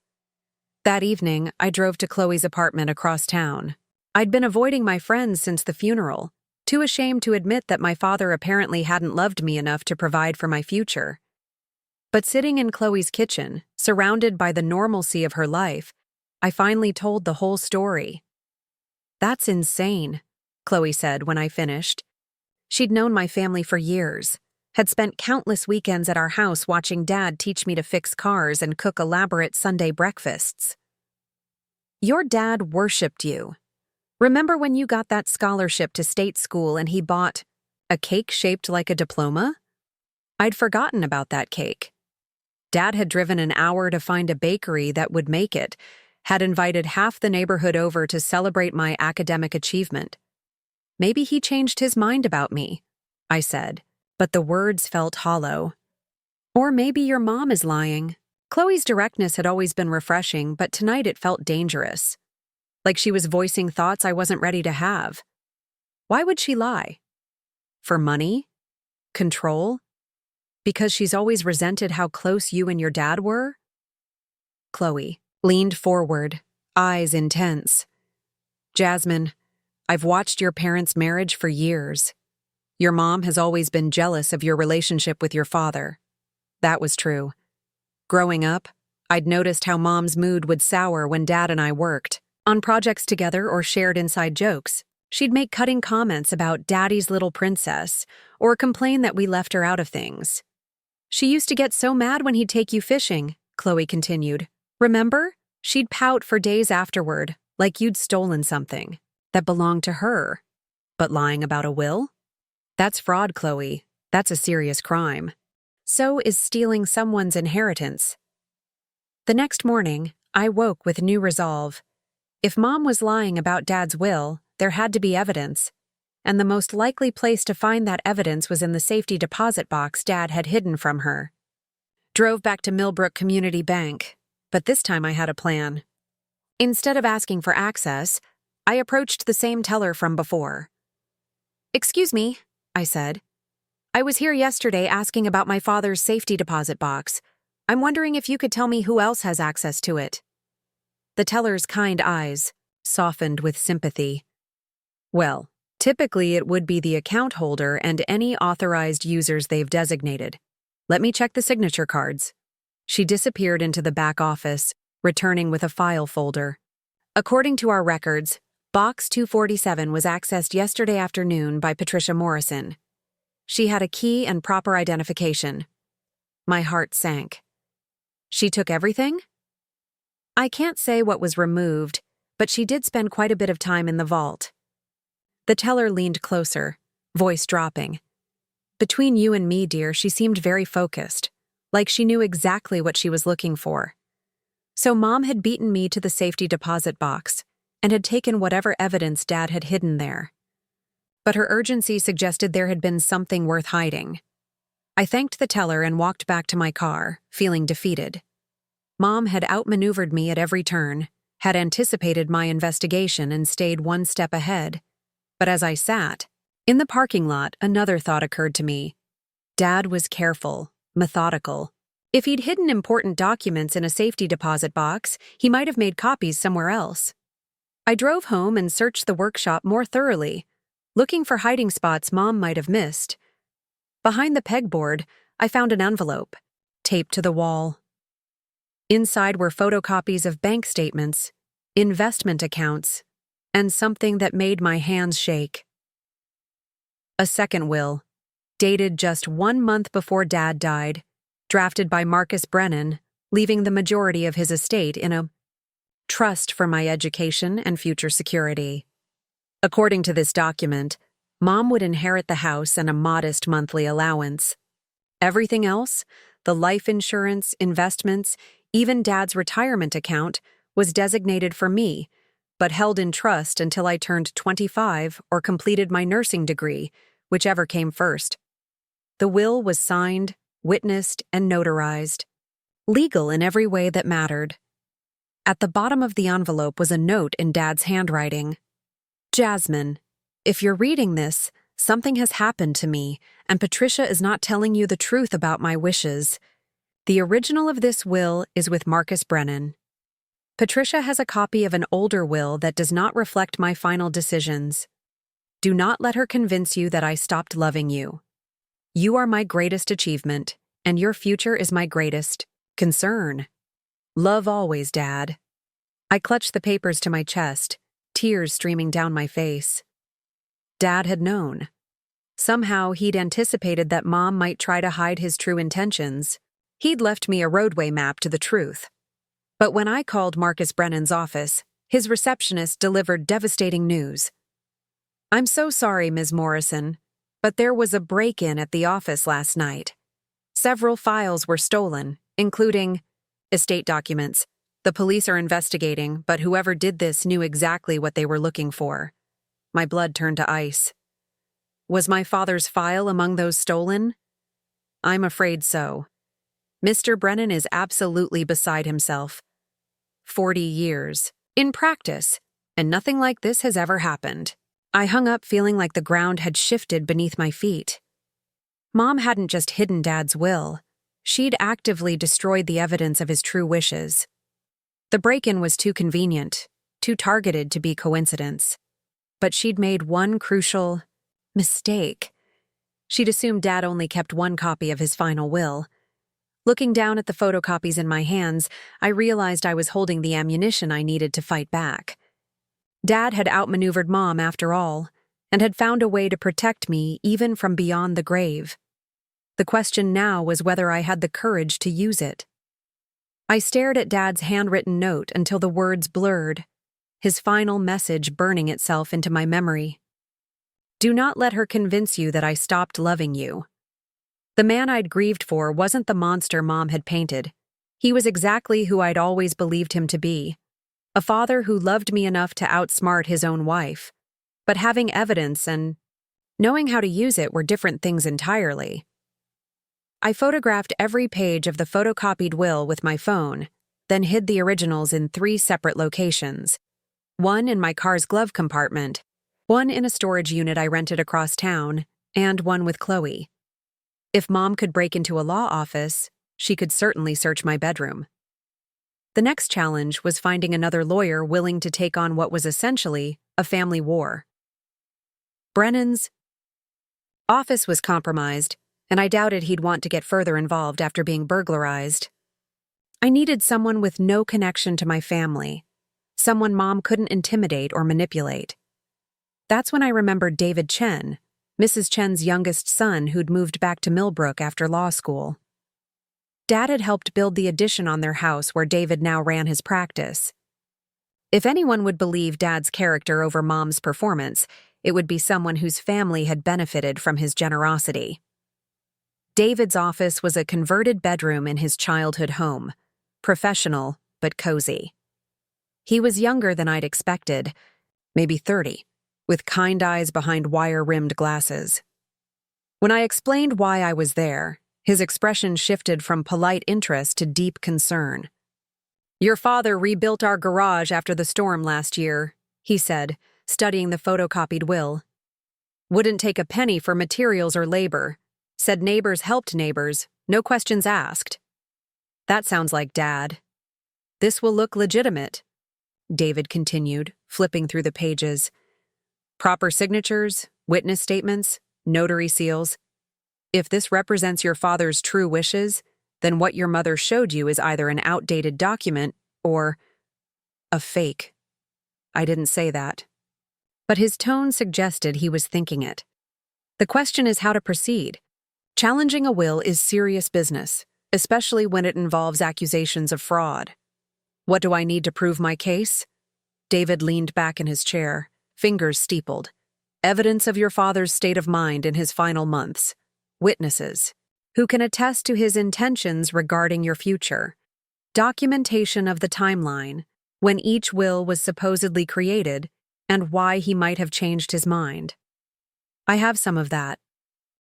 That evening, I drove to Chloe's apartment across town. I'd been avoiding my friends since the funeral, too ashamed to admit that my father apparently hadn't loved me enough to provide for my future. But sitting in Chloe's kitchen, surrounded by the normalcy of her life, I finally told the whole story. That's insane, Chloe said when I finished. She'd known my family for years, had spent countless weekends at our house watching Dad teach me to fix cars and cook elaborate Sunday breakfasts. Your dad worshipped you. Remember when you got that scholarship to state school and he bought a cake shaped like a diploma? I'd forgotten about that cake. Dad had driven an hour to find a bakery that would make it, had invited half the neighborhood over to celebrate my academic achievement. Maybe he changed his mind about me, I said, but the words felt hollow. Or maybe your mom is lying. Chloe's directness had always been refreshing, but tonight it felt dangerous. Like she was voicing thoughts I wasn't ready to have. Why would she lie? For money? Control? Because she's always resented how close you and your dad were? Chloe leaned forward, eyes intense. Jasmine, I've watched your parents' marriage for years. Your mom has always been jealous of your relationship with your father. That was true. Growing up, I'd noticed how Mom's mood would sour when Dad and I worked. On projects together or shared inside jokes, she'd make cutting comments about Daddy's little princess or complain that we left her out of things. She used to get so mad when he'd take you fishing, Chloe continued. Remember? She'd pout for days afterward, like you'd stolen something that belonged to her. But lying about a will? That's fraud, Chloe. That's a serious crime. So is stealing someone's inheritance. The next morning, I woke with new resolve. If Mom was lying about Dad's will, there had to be evidence, and the most likely place to find that evidence was in the safety deposit box Dad had hidden from her. Drove back to Millbrook Community Bank, but this time I had a plan. Instead of asking for access, I approached the same teller from before. Excuse me, I said. I was here yesterday asking about my father's safety deposit box. I'm wondering if you could tell me who else has access to it. The teller's kind eyes softened with sympathy. Well, typically it would be the account holder and any authorized users they've designated. Let me check the signature cards. She disappeared into the back office, returning with a file folder. According to our records, Box 247 was accessed yesterday afternoon by Patricia Morrison. She had a key and proper identification. My heart sank. She took everything? I can't say what was removed, but she did spend quite a bit of time in the vault. The teller leaned closer, voice dropping. Between you and me, dear, she seemed very focused, like she knew exactly what she was looking for. So Mom had beaten me to the safety deposit box and had taken whatever evidence Dad had hidden there. but her urgency suggested there had been something worth hiding. I thanked the teller and walked back to my car, feeling defeated. Mom had outmaneuvered me at every turn, had anticipated my investigation and stayed one step ahead. But as I sat in the parking lot, another thought occurred to me. Dad was careful, methodical. If he'd hidden important documents in a safety deposit box, he might have made copies somewhere else. I drove home and searched the workshop more thoroughly, looking for hiding spots Mom might have missed. Behind the pegboard, I found an envelope, taped to the wall. Inside were photocopies of bank statements, investment accounts, and something that made my hands shake. A second will, dated just 1 month before Dad died, drafted by Marcus Brennan, leaving the majority of his estate in a trust for my education and future security. According to this document, Mom would inherit the house and a modest monthly allowance. Everything else, the life insurance, investments, even Dad's retirement account, was designated for me, but held in trust until I turned 25 or completed my nursing degree, whichever came first. The will was signed, witnessed, and notarized, legal in every way that mattered. At the bottom of the envelope was a note in Dad's handwriting. Jasmine, if you're reading this, something has happened to me, and Patricia is not telling you the truth about my wishes. The original of this will is with Marcus Brennan. Patricia has a copy of an older will that does not reflect my final decisions. Do not let her convince you that I stopped loving you. You are my greatest achievement, and your future is my greatest concern. Love always, Dad. I clutched the papers to my chest, tears streaming down my face. Dad had known. Somehow he'd anticipated that Mom might try to hide his true intentions. He'd left me a roadway map to the truth. But when I called Marcus Brennan's office, his receptionist delivered devastating news. I'm so sorry, Ms. Morrison, but there was a break-in at the office last night. Several files were stolen, including estate documents. The police are investigating, but whoever did this knew exactly what they were looking for. My blood turned to ice. Was my father's file among those stolen? I'm afraid so. Mr. Brennan is absolutely beside himself. 40 years, in practice, and nothing like this has ever happened. I hung up feeling like the ground had shifted beneath my feet. Mom hadn't just hidden Dad's will. She'd actively destroyed the evidence of his true wishes. The break-in was too convenient, too targeted to be coincidence. But she'd made one crucial mistake. She'd assumed Dad only kept one copy of his final will. Looking down at the photocopies in my hands, I realized I was holding the ammunition I needed to fight back. Dad had outmaneuvered Mom after all, and had found a way to protect me even from beyond the grave. The question now was whether I had the courage to use it. I stared at Dad's handwritten note until the words blurred, his final message burning itself into my memory. Do not let her convince you that I stopped loving you. The man I'd grieved for wasn't the monster Mom had painted. He was exactly who I'd always believed him to be. A father who loved me enough to outsmart his own wife. But having evidence and knowing how to use it were different things entirely. I photographed every page of the photocopied will with my phone, then hid the originals in 3 separate locations. One in my car's glove compartment, one in a storage unit I rented across town, and one with Chloe. If Mom could break into a law office, she could certainly search my bedroom. The next challenge was finding another lawyer willing to take on what was essentially a family war. Brennan's office was compromised, and I doubted he'd want to get further involved after being burglarized. I needed someone with no connection to my family, someone Mom couldn't intimidate or manipulate. That's when I remembered David Chen, Mrs. Chen's youngest son who'd moved back to Millbrook after law school. Dad had helped build the addition on their house where David now ran his practice. If anyone would believe Dad's character over Mom's performance, it would be someone whose family had benefited from his generosity. David's office was a converted bedroom in his childhood home, professional but cozy. He was younger than I'd expected, maybe 30, with kind eyes behind wire-rimmed glasses. When I explained why I was there, his expression shifted from polite interest to deep concern. "Your father rebuilt our garage after the storm last year," he said, studying the photocopied will. "Wouldn't take a penny for materials or labor. Said neighbors helped neighbors, no questions asked." "That sounds like Dad." "This will look legitimate," David continued, flipping through the pages. "Proper signatures, witness statements, notary seals. If this represents your father's true wishes, then what your mother showed you is either an outdated document or a fake." I didn't say that, but his tone suggested he was thinking it. The question is how to proceed. Challenging a will is serious business, especially when it involves accusations of fraud. What do I need to prove my case? David leaned back in his chair, fingers steepled. Evidence of your father's state of mind in his final months. Witnesses, who can attest to his intentions regarding your future. Documentation of the timeline, when each will was supposedly created, and why he might have changed his mind. I have some of that.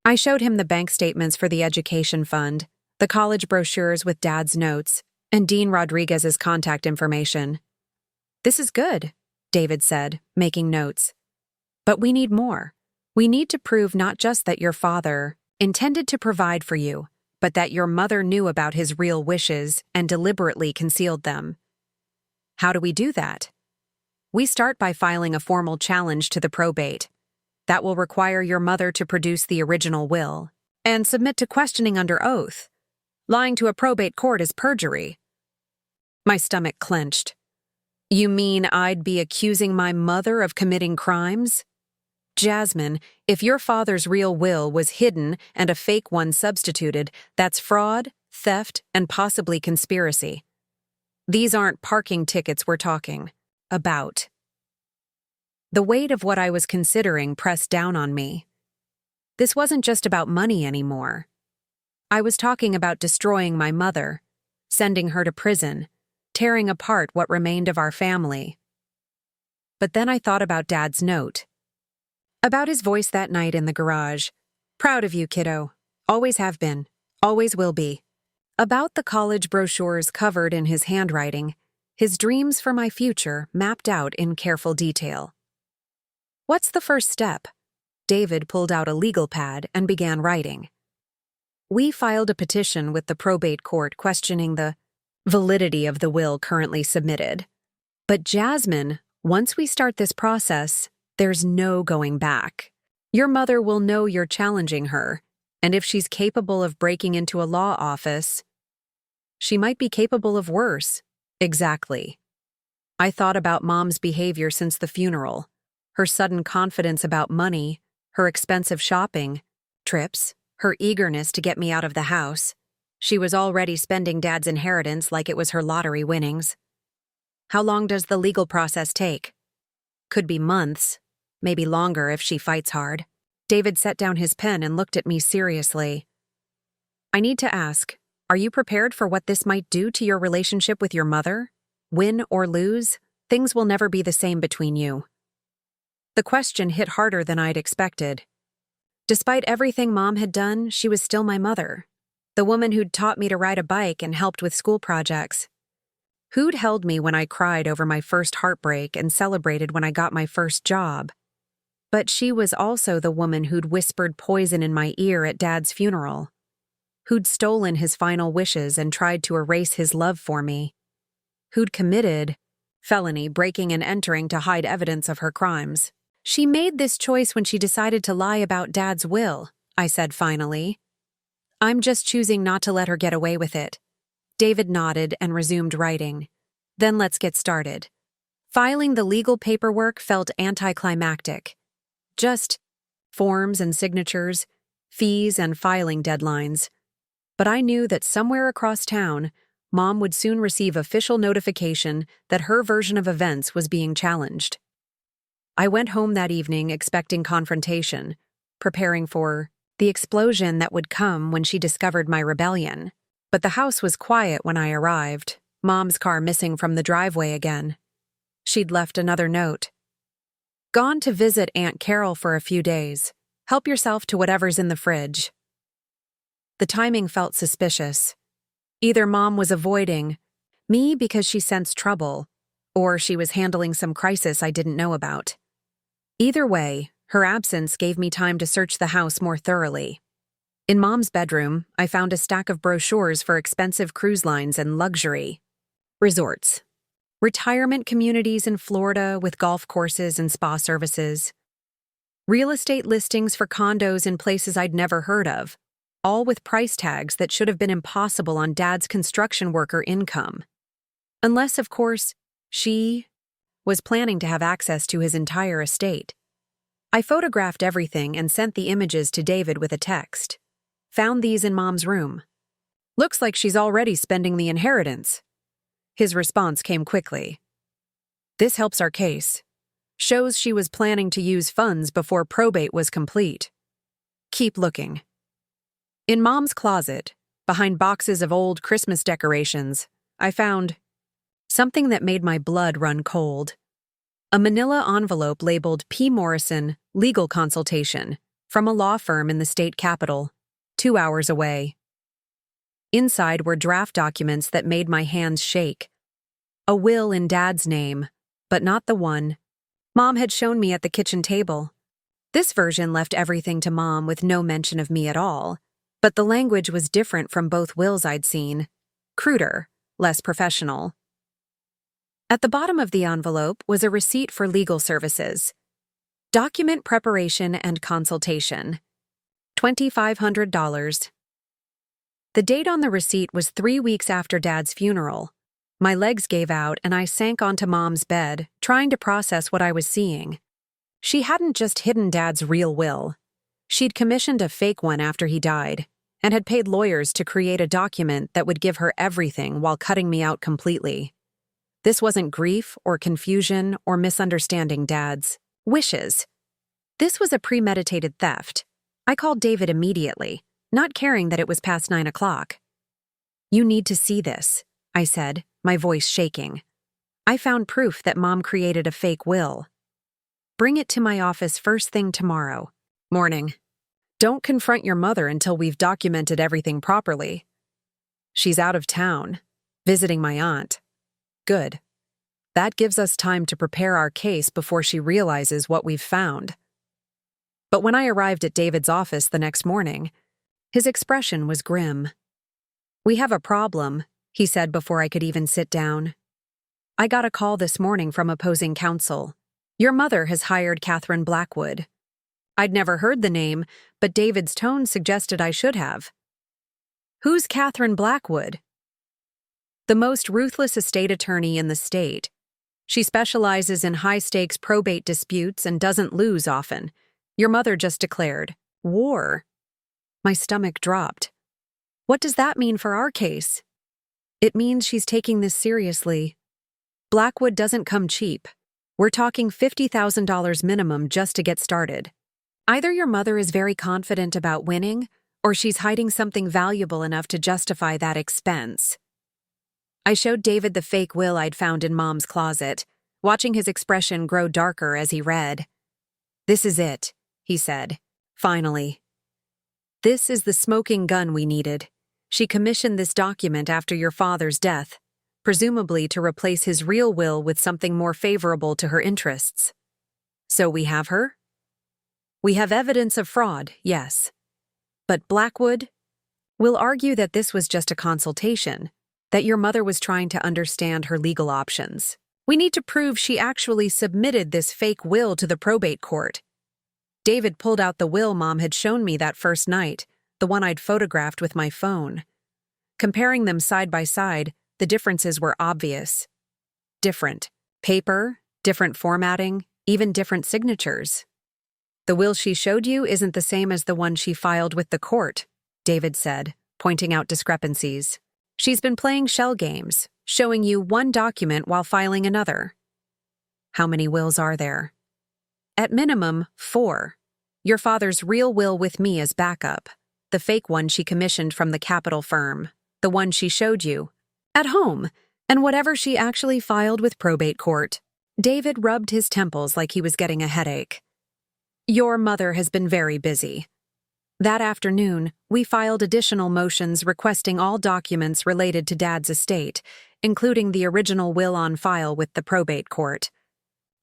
I showed him the bank statements for the education fund, the college brochures with Dad's notes, and Dean Rodriguez's contact information. "This is good," David said, making notes. "But we need more. We need to prove not just that your father intended to provide for you, but that your mother knew about his real wishes and deliberately concealed them." How do we do that? We start by filing a formal challenge to the probate. That will require your mother to produce the original will and submit to questioning under oath. Lying to a probate court is perjury. My stomach clenched. You mean I'd be accusing my mother of committing crimes? Jasmine, if your father's real will was hidden and a fake one substituted, that's fraud, theft, and possibly conspiracy. These aren't parking tickets we're talking about. The weight of what I was considering pressed down on me. This wasn't just about money anymore. I was talking about destroying my mother, sending her to prison, tearing apart what remained of our family. But then I thought about Dad's note. About his voice that night in the garage. "Proud of you, kiddo. Always have been. Always will be." About the college brochures covered in his handwriting, his dreams for my future mapped out in careful detail. What's the first step? David pulled out a legal pad and began writing. We filed a petition with the probate court questioning the validity of the will currently submitted. But Jasmine, once we start this process, there's no going back. Your mother will know you're challenging her, and if she's capable of breaking into a law office, she might be capable of worse. Exactly. I thought about Mom's behavior since the funeral, her sudden confidence about money, her expensive shopping, trips, her eagerness to get me out of the house. She was already spending Dad's inheritance like it was her lottery winnings. How long does the legal process take? Could be months, maybe longer if she fights hard. David set down his pen and looked at me seriously. I need to ask, are you prepared for what this might do to your relationship with your mother? Win or lose, things will never be the same between you. The question hit harder than I'd expected. Despite everything Mom had done, she was still my mother. The woman who'd taught me to ride a bike and helped with school projects. Who'd held me when I cried over my first heartbreak and celebrated when I got my first job. But she was also the woman who'd whispered poison in my ear at Dad's funeral. Who'd stolen his final wishes and tried to erase his love for me. Who'd committed felony breaking and entering to hide evidence of her crimes. She made this choice when she decided to lie about Dad's will, I said finally. I'm just choosing not to let her get away with it. David nodded and resumed writing. Then let's get started. Filing the legal paperwork felt anticlimactic. Just forms and signatures, fees and filing deadlines. But I knew that somewhere across town, Mom would soon receive official notification that her version of events was being challenged. I went home that evening expecting confrontation, preparing for the explosion that would come when she discovered my rebellion. But the house was quiet when I arrived, Mom's car missing from the driveway again. She'd left another note. Gone to visit Aunt Carol for a few days. Help yourself to whatever's in the fridge. The timing felt suspicious. Either Mom was avoiding me because she sensed trouble, or she was handling some crisis I didn't know about. Either way, her absence gave me time to search the house more thoroughly. In Mom's bedroom, I found a stack of brochures for expensive cruise lines and luxury resorts. Retirement communities in Florida with golf courses and spa services. Real estate listings for condos in places I'd never heard of, all with price tags that should have been impossible on Dad's construction worker income. Unless, of course, she was planning to have access to his entire estate. I photographed everything and sent the images to David with a text. Found these in Mom's room. Looks like she's already spending the inheritance. His response came quickly. This helps our case. Shows she was planning to use funds before probate was complete. Keep looking. In Mom's closet, behind boxes of old Christmas decorations, I found something that made my blood run cold. A manila envelope labeled P. Morrison, Legal Consultation, from a law firm in the state capital, 2 hours away. Inside were draft documents that made my hands shake. A will in Dad's name, but not the one Mom had shown me at the kitchen table. This version left everything to Mom with no mention of me at all, but the language was different from both wills I'd seen. Cruder, less professional. At the bottom of the envelope was a receipt for legal services. Document preparation and consultation. $2,500. The date on the receipt was 3 weeks after Dad's funeral. My legs gave out and I sank onto Mom's bed, trying to process what I was seeing. She hadn't just hidden Dad's real will. She'd commissioned a fake one after he died, and had paid lawyers to create a document that would give her everything while cutting me out completely. This wasn't grief or confusion or misunderstanding Dad's wishes. This was a premeditated theft. I called David immediately, not caring that it was past 9 o'clock. You need to see this, I said, my voice shaking. I found proof that Mom created a fake will. Bring it to my office first thing tomorrow morning. Don't confront your mother until we've documented everything properly. She's out of town, visiting my aunt. Good. That gives us time to prepare our case before she realizes what we've found. But when I arrived at David's office the next morning, his expression was grim. We have a problem, he said before I could even sit down. I got a call this morning from opposing counsel. Your mother has hired Catherine Blackwood. I'd never heard the name, but David's tone suggested I should have. Who's Catherine Blackwood? The most ruthless estate attorney in the state. She specializes in high-stakes probate disputes and doesn't lose often. Your mother just declared war. My stomach dropped. What does that mean for our case? It means she's taking this seriously. Blackwood doesn't come cheap. We're talking $50,000 minimum just to get started. Either your mother is very confident about winning, or she's hiding something valuable enough to justify that expense. I showed David the fake will I'd found in Mom's closet, watching his expression grow darker as he read. This is it, he said, finally. This is the smoking gun we needed. She commissioned this document after your father's death, presumably to replace his real will with something more favorable to her interests. So we have her? We have evidence of fraud, yes. But Blackwood? We'll argue that this was just a consultation, that your mother was trying to understand her legal options. We need to prove she actually submitted this fake will to the probate court. David pulled out the will Mom had shown me that first night, the one I'd photographed with my phone. Comparing them side by side, the differences were obvious. Different. Paper, different formatting, even different signatures. The will she showed you isn't the same as the one she filed with the court, David said, pointing out discrepancies. She's been playing shell games, showing you one document while filing another. How many wills are there? At minimum, 4. Your father's real will with me as backup, the fake one she commissioned from the capital firm, the one she showed you, at home, and whatever she actually filed with probate court. David rubbed his temples like he was getting a headache. Your mother has been very busy. That afternoon, we filed additional motions requesting all documents related to Dad's estate, including the original will on file with the probate court.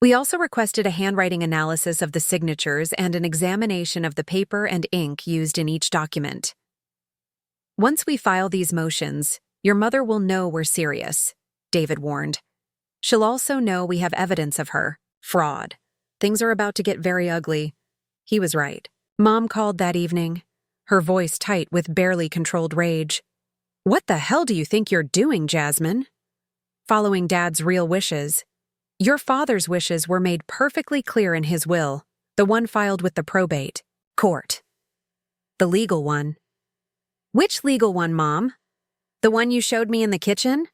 We also requested a handwriting analysis of the signatures and an examination of the paper and ink used in each document. Once we file these motions, your mother will know we're serious, David warned. She'll also know we have evidence of her fraud. Things are about to get very ugly. He was right. Mom called that evening, her voice tight with barely controlled rage. What the hell do you think you're doing, Jasmine? Following Dad's real wishes. Your father's wishes were made perfectly clear in his will, the one filed with the probate court. The legal one. Which legal one, Mom? The one you showed me in the kitchen?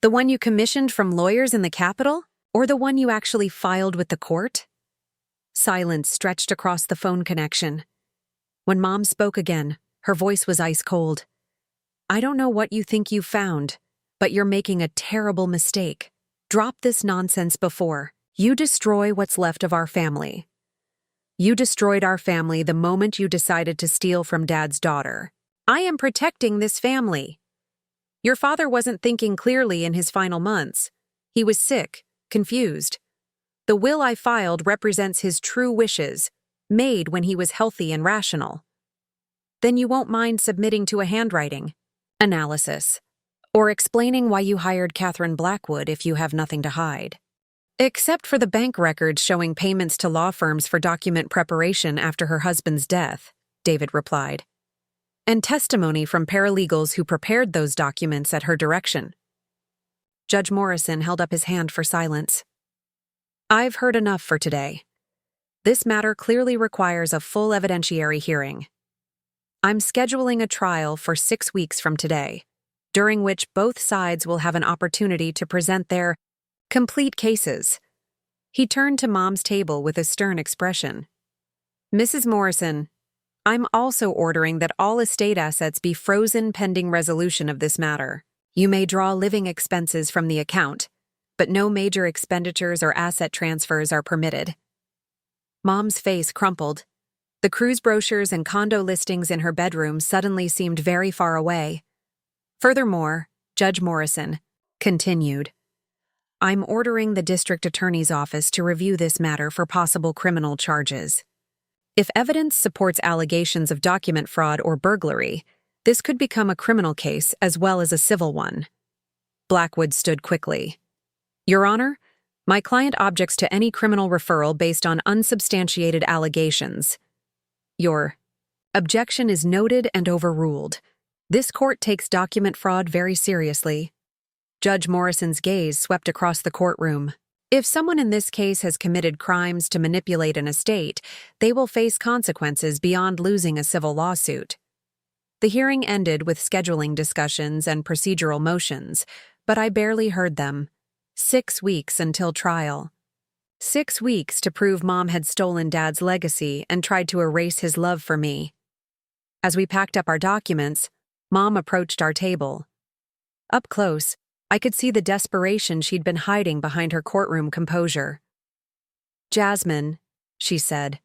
The one you commissioned from lawyers in the Capitol? Or the one you actually filed with the court? Silence stretched across the phone connection. When Mom spoke again, her voice was ice cold. I don't know what you think you found, but you're making a terrible mistake. Drop this nonsense before you destroy what's left of our family. You destroyed our family the moment you decided to steal from Dad's daughter. I am protecting this family. Your father wasn't thinking clearly in his final months. He was sick, confused. The will I filed represents his true wishes, made when he was healthy and rational. Then you won't mind submitting to a handwriting analysis, or explaining why you hired Catherine Blackwood if you have nothing to hide. Except for the bank records showing payments to law firms for document preparation after her husband's death, David replied. And testimony from paralegals who prepared those documents at her direction. Judge Morrison held up his hand for silence. I've heard enough for today. This matter clearly requires a full evidentiary hearing. I'm scheduling a trial for 6 weeks from today, during which both sides will have an opportunity to present their complete cases. He turned to Mom's table with a stern expression. Mrs. Morrison, I'm also ordering that all estate assets be frozen pending resolution of this matter. You may draw living expenses from the account, but no major expenditures or asset transfers are permitted. Mom's face crumpled. The cruise brochures and condo listings in her bedroom suddenly seemed very far away. Furthermore, Judge Morrison continued, I'm ordering the district attorney's office to review this matter for possible criminal charges. If evidence supports allegations of document fraud or burglary, this could become a criminal case as well as a civil one. Blackwood stood quickly. Your Honor, my client objects to any criminal referral based on unsubstantiated allegations. Your objection is noted and overruled. This court takes document fraud very seriously. Judge Morrison's gaze swept across the courtroom. If someone in this case has committed crimes to manipulate an estate, they will face consequences beyond losing a civil lawsuit. The hearing ended with scheduling discussions and procedural motions, but I barely heard them. 6 weeks until trial. 6 weeks to prove Mom had stolen Dad's legacy and tried to erase his love for me. As we packed up our documents, Mom approached our table. Up close, I could see the desperation she'd been hiding behind her courtroom composure. Jasmine, she said,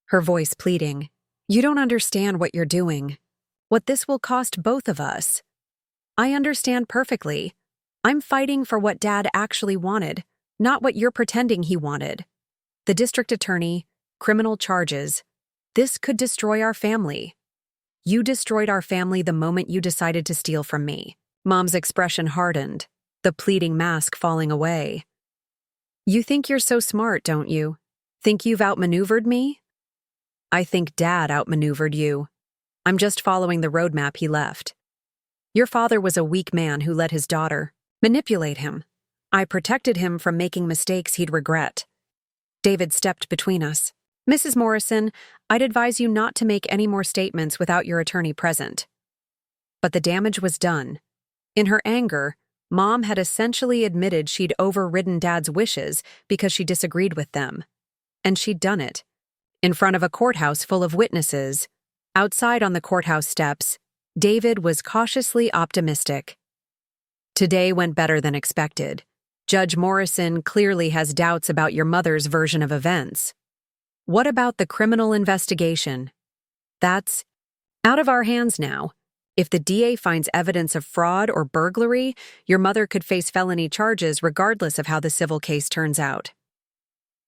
her voice pleading, you don't understand what you're doing. What this will cost both of us. I understand perfectly. I'm fighting for what Dad actually wanted, not what you're pretending he wanted. The district attorney, criminal charges. This could destroy our family. You destroyed our family the moment you decided to steal from me. Mom's expression hardened, the pleading mask falling away. You think you're so smart, don't you? Think you've outmaneuvered me? I think Dad outmaneuvered you. I'm just following the roadmap he left. Your father was a weak man who let his daughter manipulate him. I protected him from making mistakes he'd regret. David stepped between us. Mrs. Morrison, I'd advise you not to make any more statements without your attorney present. But the damage was done. In her anger, Mom had essentially admitted she'd overridden Dad's wishes because she disagreed with them. And she'd done it. In front of a courthouse full of witnesses. Outside on the courthouse steps, David was cautiously optimistic. Today went better than expected. Judge Morrison clearly has doubts about your mother's version of events. What about the criminal investigation? That's out of our hands now. If the DA finds evidence of fraud or burglary, your mother could face felony charges regardless of how the civil case turns out.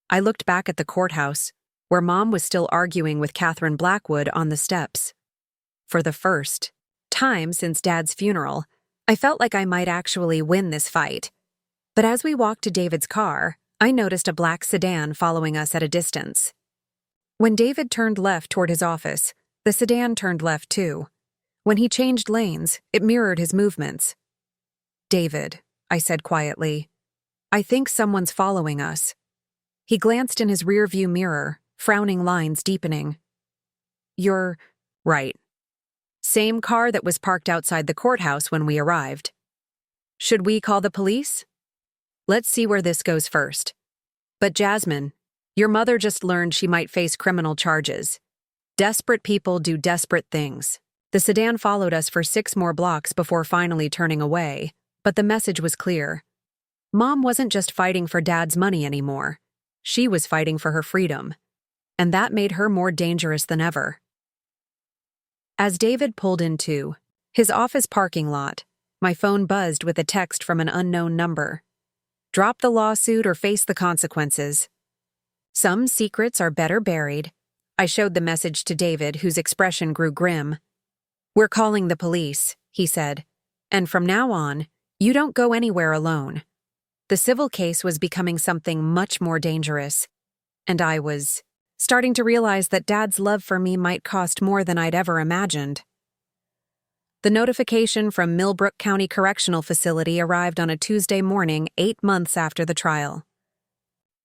I looked back at the courthouse, where Mom was still arguing with Catherine Blackwood on the steps. For the first time since Dad's funeral, I felt like I might actually win this fight. But as we walked to David's car, I noticed a black sedan following us at a distance. When David turned left toward his office, the sedan turned left too. When he changed lanes, it mirrored his movements. "David," I said quietly, "I think someone's following us." He glanced in his rearview mirror, frowning lines deepening. "You're right. Same car that was parked outside the courthouse when we arrived. Should we call the police? Let's see where this goes first. But Jasmine, your mother just learned she might face criminal charges. Desperate people do desperate things." The sedan followed us for 6 more blocks before finally turning away, but the message was clear. Mom wasn't just fighting for Dad's money anymore. She was fighting for her freedom, and that made her more dangerous than ever. As David pulled into his office parking lot, my phone buzzed with a text from an unknown number. "Drop the lawsuit or face the consequences. Some secrets are better buried." I showed the message to David, whose expression grew grim. "We're calling the police," he said, "and from now on, you don't go anywhere alone." The civil case was becoming something much more dangerous, and I was starting to realize that Dad's love for me might cost more than I'd ever imagined. The notification from Millbrook County Correctional Facility arrived on a Tuesday morning 8 months after the trial.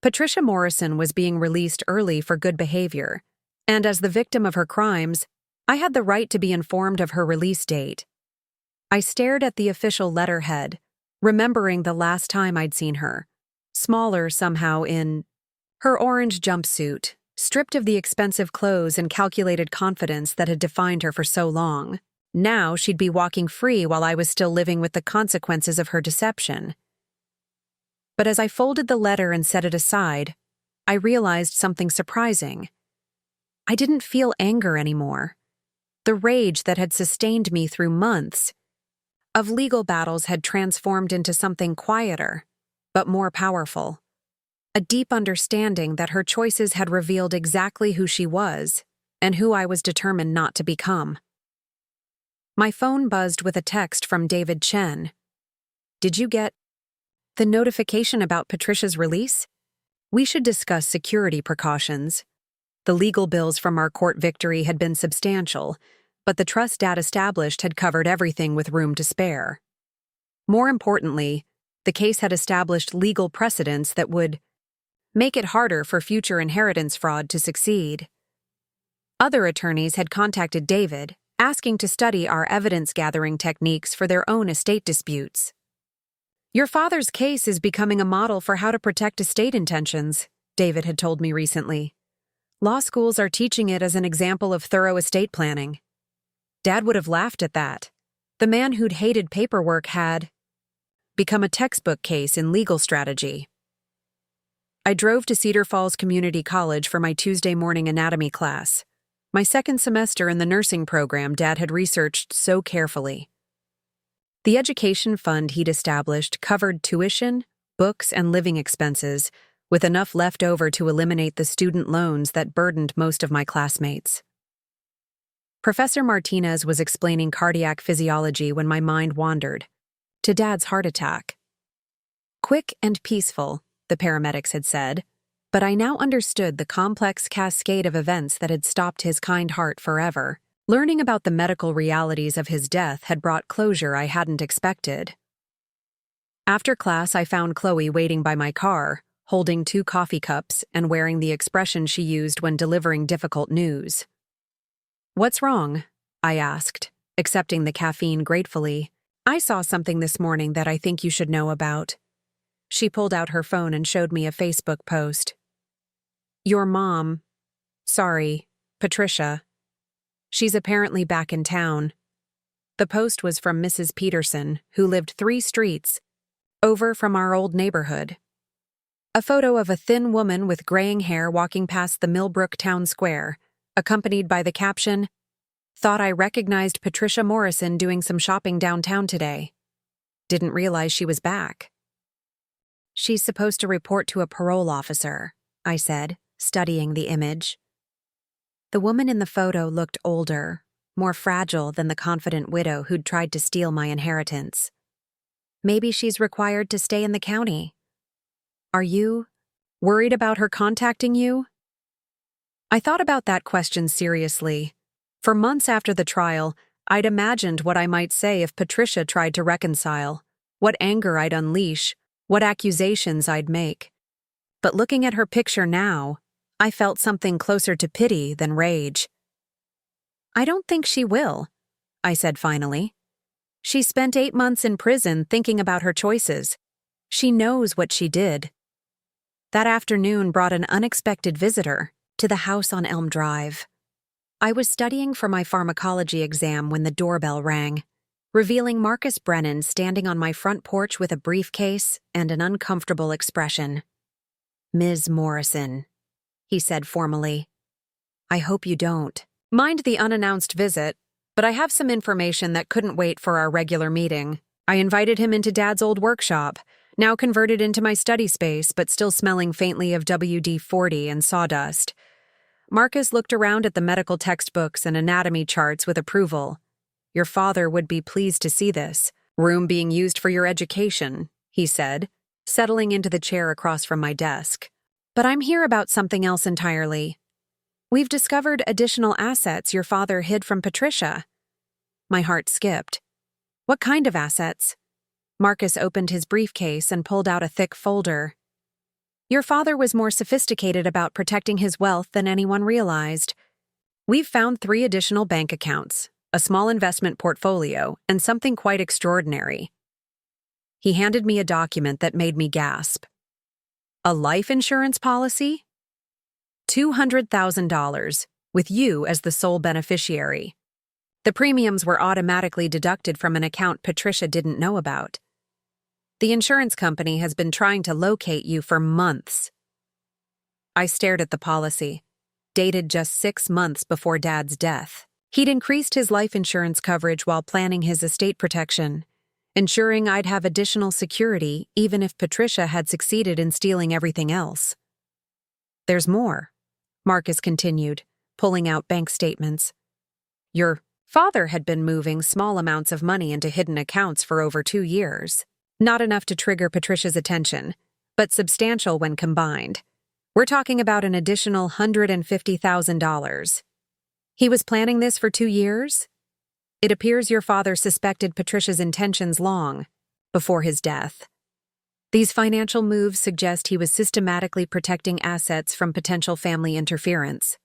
Patricia Morrison was being released early for good behavior, and as the victim of her crimes, I had the right to be informed of her release date. I stared at the official letterhead, remembering the last time I'd seen her, smaller somehow in her orange jumpsuit, stripped of the expensive clothes and calculated confidence that had defined her for so long. Now she'd be walking free while I was still living with the consequences of her deception. But as I folded the letter and set it aside, I realized something surprising. I didn't feel anger anymore. The rage that had sustained me through months of legal battles had transformed into something quieter, but more powerful. A deep understanding that her choices had revealed exactly who she was and who I was determined not to become. My phone buzzed with a text from David Chen. "Did you get the notification about Patricia's release? We should discuss security precautions." The legal bills from our court victory had been substantial, but the trust Dad established had covered everything with room to spare. More importantly, the case had established legal precedents that would make it harder for future inheritance fraud to succeed. Other attorneys had contacted David, asking to study our evidence-gathering techniques for their own estate disputes. "Your father's case is becoming a model for how to protect estate intentions," David had told me recently. "Law schools are teaching it as an example of thorough estate planning." Dad would have laughed at that. The man who'd hated paperwork had become a textbook case in legal strategy. I drove to Cedar Falls Community College for my Tuesday morning anatomy class, my second semester in the nursing program Dad had researched so carefully. The education fund he'd established covered tuition, books, and living expenses, with enough left over to eliminate the student loans that burdened most of my classmates. Professor Martinez was explaining cardiac physiology when my mind wandered to Dad's heart attack. "Quick and peaceful," the paramedics had said, but I now understood the complex cascade of events that had stopped his kind heart forever. Learning about the medical realities of his death had brought closure I hadn't expected. After class, I found Chloe waiting by my car, holding 2 coffee cups and wearing the expression she used when delivering difficult news. "What's wrong?" I asked, accepting the caffeine gratefully. "I saw something this morning that I think you should know about." She pulled out her phone and showed me a Facebook post. "Your mom, sorry, Patricia. She's apparently back in town." The post was from Mrs. Peterson, who lived 3 streets over from our old neighborhood. A photo of a thin woman with graying hair walking past the Millbrook Town Square, accompanied by the caption, "Thought I recognized Patricia Morrison doing some shopping downtown today. Didn't realize she was back." "She's supposed to report to a parole officer," I said, studying the image. The woman in the photo looked older, more fragile than the confident widow who'd tried to steal my inheritance. "Maybe she's required to stay in the county. Are you worried about her contacting you?" I thought about that question seriously. For months after the trial, I'd imagined what I might say if Patricia tried to reconcile, what anger I'd unleash, what accusations I'd make. But looking at her picture now, I felt something closer to pity than rage. "I don't think she will," I said finally. "She spent 8 months in prison thinking about her choices. She knows what she did." That afternoon brought an unexpected visitor to the house on Elm Drive. I was studying for my pharmacology exam when the doorbell rang, revealing Marcus Brennan standing on my front porch with a briefcase and an uncomfortable expression. "Ms. Morrison," he said formally. "I hope you don't mind the unannounced visit, but I have some information that couldn't wait for our regular meeting. I invited him into Dad's old workshop, now converted into my study space but still smelling faintly of WD-40 and sawdust." Marcus looked around at the medical textbooks and anatomy charts with approval. "Your father would be pleased to see this. Room being used for your education," he said, settling into the chair across from my desk. "But I'm here about something else entirely. We've discovered additional assets your father hid from Patricia." My heart skipped. "What kind of assets?" Marcus opened his briefcase and pulled out a thick folder. "Your father was more sophisticated about protecting his wealth than anyone realized. We've found 3 additional bank accounts, a small investment portfolio, and something quite extraordinary." He handed me a document that made me gasp. "A life insurance policy? $200,000, with you as the sole beneficiary. The premiums were automatically deducted from an account Patricia didn't know about. The insurance company has been trying to locate you for months." I stared at the policy, dated just 6 months before Dad's death. He'd increased his life insurance coverage while planning his estate protection, ensuring I'd have additional security even if Patricia had succeeded in stealing everything else. "There's more," Marcus continued, pulling out bank statements. "Your father had been moving small amounts of money into hidden accounts for over 2 years. Not enough to trigger Patricia's attention, but substantial when combined. We're talking about an additional $150,000. He was planning this for 2 years? It appears your father suspected Patricia's intentions long before his death. These financial moves suggest he was systematically protecting assets from potential family interference."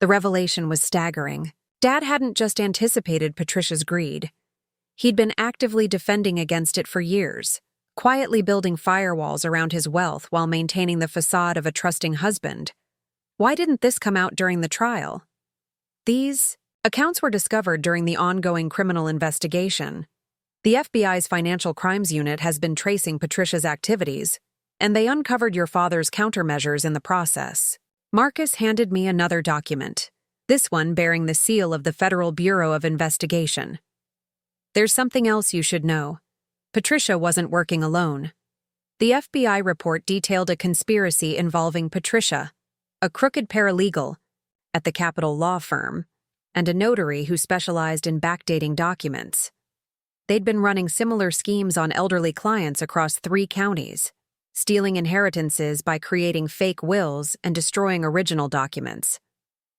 The revelation was staggering. Dad hadn't just anticipated Patricia's greed. He'd been actively defending against it for years, quietly building firewalls around his wealth while maintaining the facade of a trusting husband. Why didn't this come out during the trial? These accounts were discovered during the ongoing criminal investigation. The FBI's Financial Crimes Unit has been tracing Patricia's activities, and they uncovered your father's countermeasures in the process. Marcus handed me another document, this one bearing the seal of the Federal Bureau of Investigation. "There's something else you should know. Patricia wasn't working alone. The FBI report detailed a conspiracy involving Patricia, a crooked paralegal at the Capitol law firm, and a notary who specialized in backdating documents. They'd been running similar schemes on elderly clients across 3 counties, stealing inheritances by creating fake wills and destroying original documents.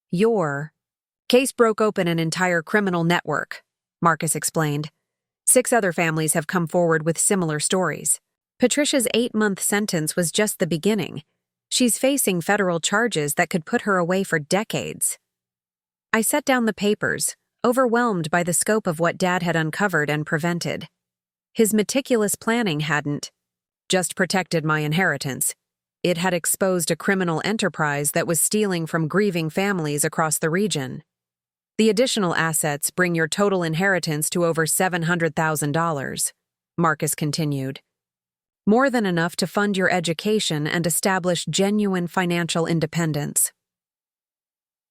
Your case broke open an entire criminal network," Marcus explained. 6 other families have come forward with similar stories. Patricia's 8-month sentence was just the beginning. She's facing federal charges that could put her away for decades. I set down the papers, overwhelmed by the scope of what Dad had uncovered and prevented. His meticulous planning hadn't just protected my inheritance. It had exposed a criminal enterprise that was stealing from grieving families across the region. "The additional assets bring your total inheritance to over $700,000, Marcus continued. more than enough to fund your education and establish genuine financial independence.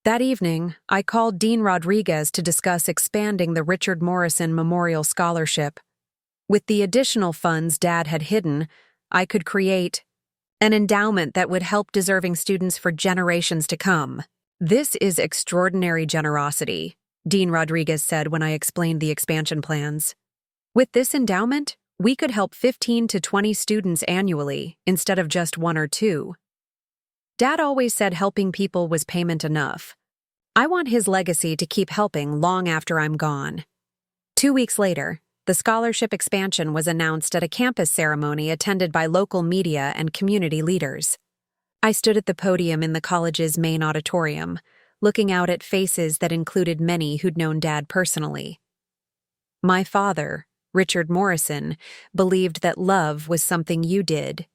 That evening, I called Dean Rodriguez to discuss expanding the Richard Morrison Memorial Scholarship. With the additional funds Dad had hidden, I could create an endowment that would help deserving students for generations to come. "This is extraordinary generosity," Dean Rodriguez said when I explained the expansion plans. "With this endowment, we could help 15 to 20 students annually instead of just 1 or 2. Dad always said helping people was payment enough. I want his legacy to keep helping long after I'm gone." 2 weeks later, the scholarship expansion was announced at a campus ceremony attended by local media and community leaders. I stood at the podium in the college's main auditorium, looking out at faces that included many who'd known Dad personally. "My father, Richard Morrison, believed that love was something you did,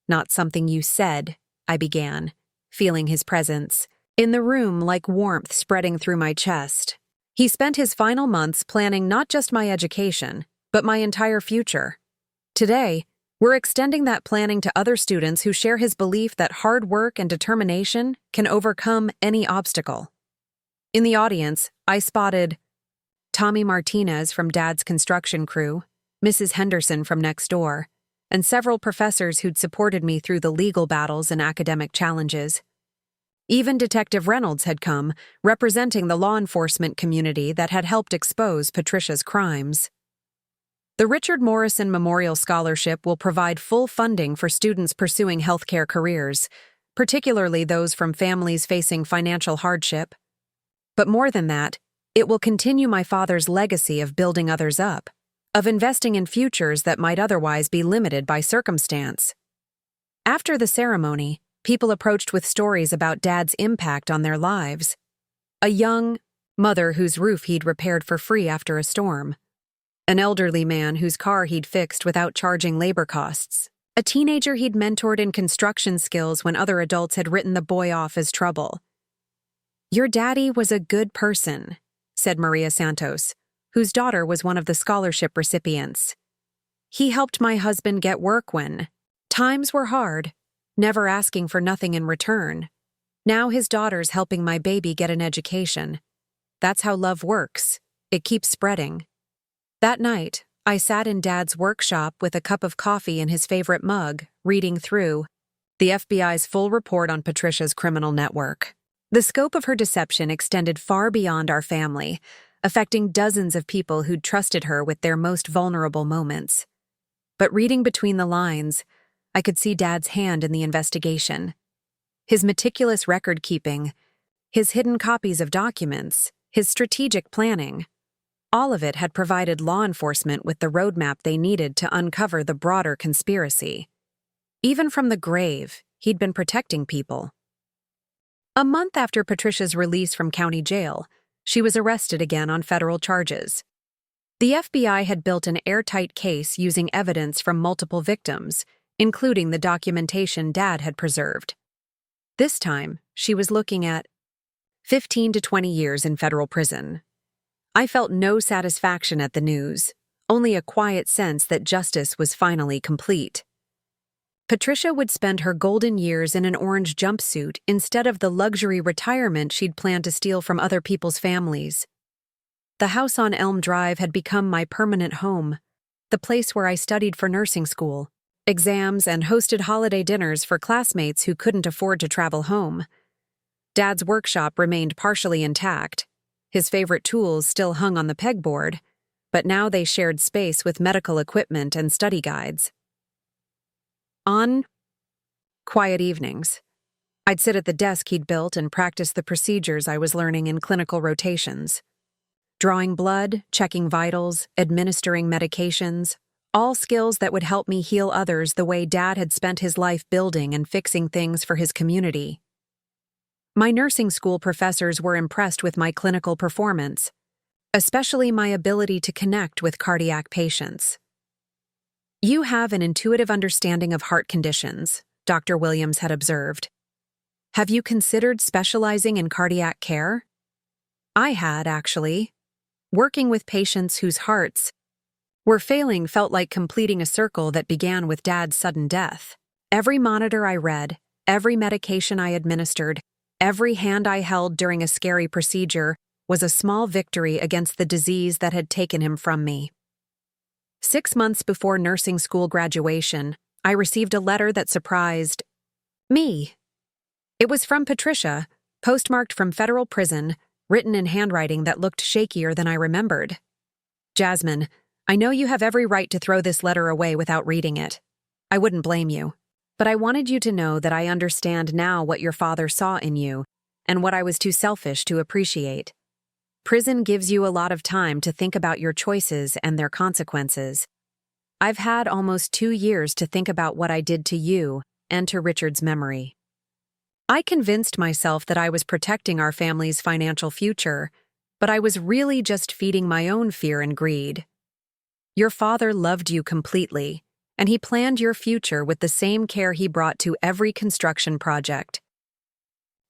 not something you said," I began, feeling his presence in the room like warmth spreading through my chest. He spent his final months planning not just my education, but my entire future. Today, we're extending that planning to other students who share his belief that hard work and determination can overcome any obstacle. In the audience, I spotted Tommy Martinez from Dad's construction crew, Mrs. Henderson from next door, and several professors who'd supported me through the legal battles and academic challenges. Even Detective Reynolds had come, representing the law enforcement community that had helped expose Patricia's crimes. The Richard Morrison Memorial Scholarship will provide full funding for students pursuing healthcare careers, particularly those from families facing financial hardship. But more than that, it will continue my father's legacy of building others up, of investing in futures that might otherwise be limited by circumstance. After the ceremony, people approached with stories about Dad's impact on their lives. A young mother whose roof he'd repaired for free after a storm. An elderly man whose car he'd fixed without charging labor costs. A teenager he'd mentored in construction skills when other adults had written the boy off as trouble. "Your daddy was a good person," said Maria Santos, whose daughter was one of the scholarship recipients. "He helped my husband get work when times were hard, never asking for nothing in return. Now his daughter's helping my baby get an education. That's how love works. It keeps spreading." That night, I sat in Dad's workshop with a cup of coffee in his favorite mug, reading through the FBI's full report on Patricia's criminal network. The scope of her deception extended far beyond our family, affecting dozens of people who'd trusted her with their most vulnerable moments. But reading between the lines, I could see Dad's hand in the investigation. His meticulous record-keeping, his hidden copies of documents, his strategic planning. All of it had provided law enforcement with the roadmap they needed to uncover the broader conspiracy. Even from the grave, he'd been protecting people. A month after Patricia's release from county jail, she was arrested again on federal charges. The FBI had built an airtight case using evidence from multiple victims, including the documentation Dad had preserved. This time, she was looking at 15 to 20 years in federal prison. I felt no satisfaction at the news, only a quiet sense that justice was finally complete. Patricia would spend her golden years in an orange jumpsuit instead of the luxury retirement she'd planned to steal from other people's families. The house on Elm Drive had become my permanent home, the place where I studied for nursing school, exams, and hosted holiday dinners for classmates who couldn't afford to travel home. Dad's workshop remained partially intact. His favorite tools still hung on the pegboard, but now they shared space with medical equipment and study guides. On quiet evenings, I'd sit at the desk he'd built and practice the procedures I was learning in clinical rotations. Drawing blood, checking vitals, administering medications, all skills that would help me heal others the way Dad had spent his life building and fixing things for his community. My nursing school professors were impressed with my clinical performance, especially my ability to connect with cardiac patients. "You have an intuitive understanding of heart conditions," Dr. Williams had observed. "Have you considered specializing in cardiac care?" I had, actually, working with patients whose hearts where failing felt like completing a circle that began with Dad's sudden death. Every monitor I read, every medication I administered, every hand I held during a scary procedure was a small victory against the disease that had taken him from me. 6 months before nursing school graduation, I received a letter that surprised me. It was from Patricia, postmarked from federal prison, written in handwriting that looked shakier than I remembered. Jasmine, I know you have every right to throw this letter away without reading it. I wouldn't blame you. But I wanted you to know that I understand now what your father saw in you and what I was too selfish to appreciate. Prison gives you a lot of time to think about your choices and their consequences. I've had almost 2 years to think about what I did to you and to Richard's memory. I convinced myself that I was protecting our family's financial future, but I was really just feeding my own fear and greed. Your father loved you completely, and he planned your future with the same care he brought to every construction project.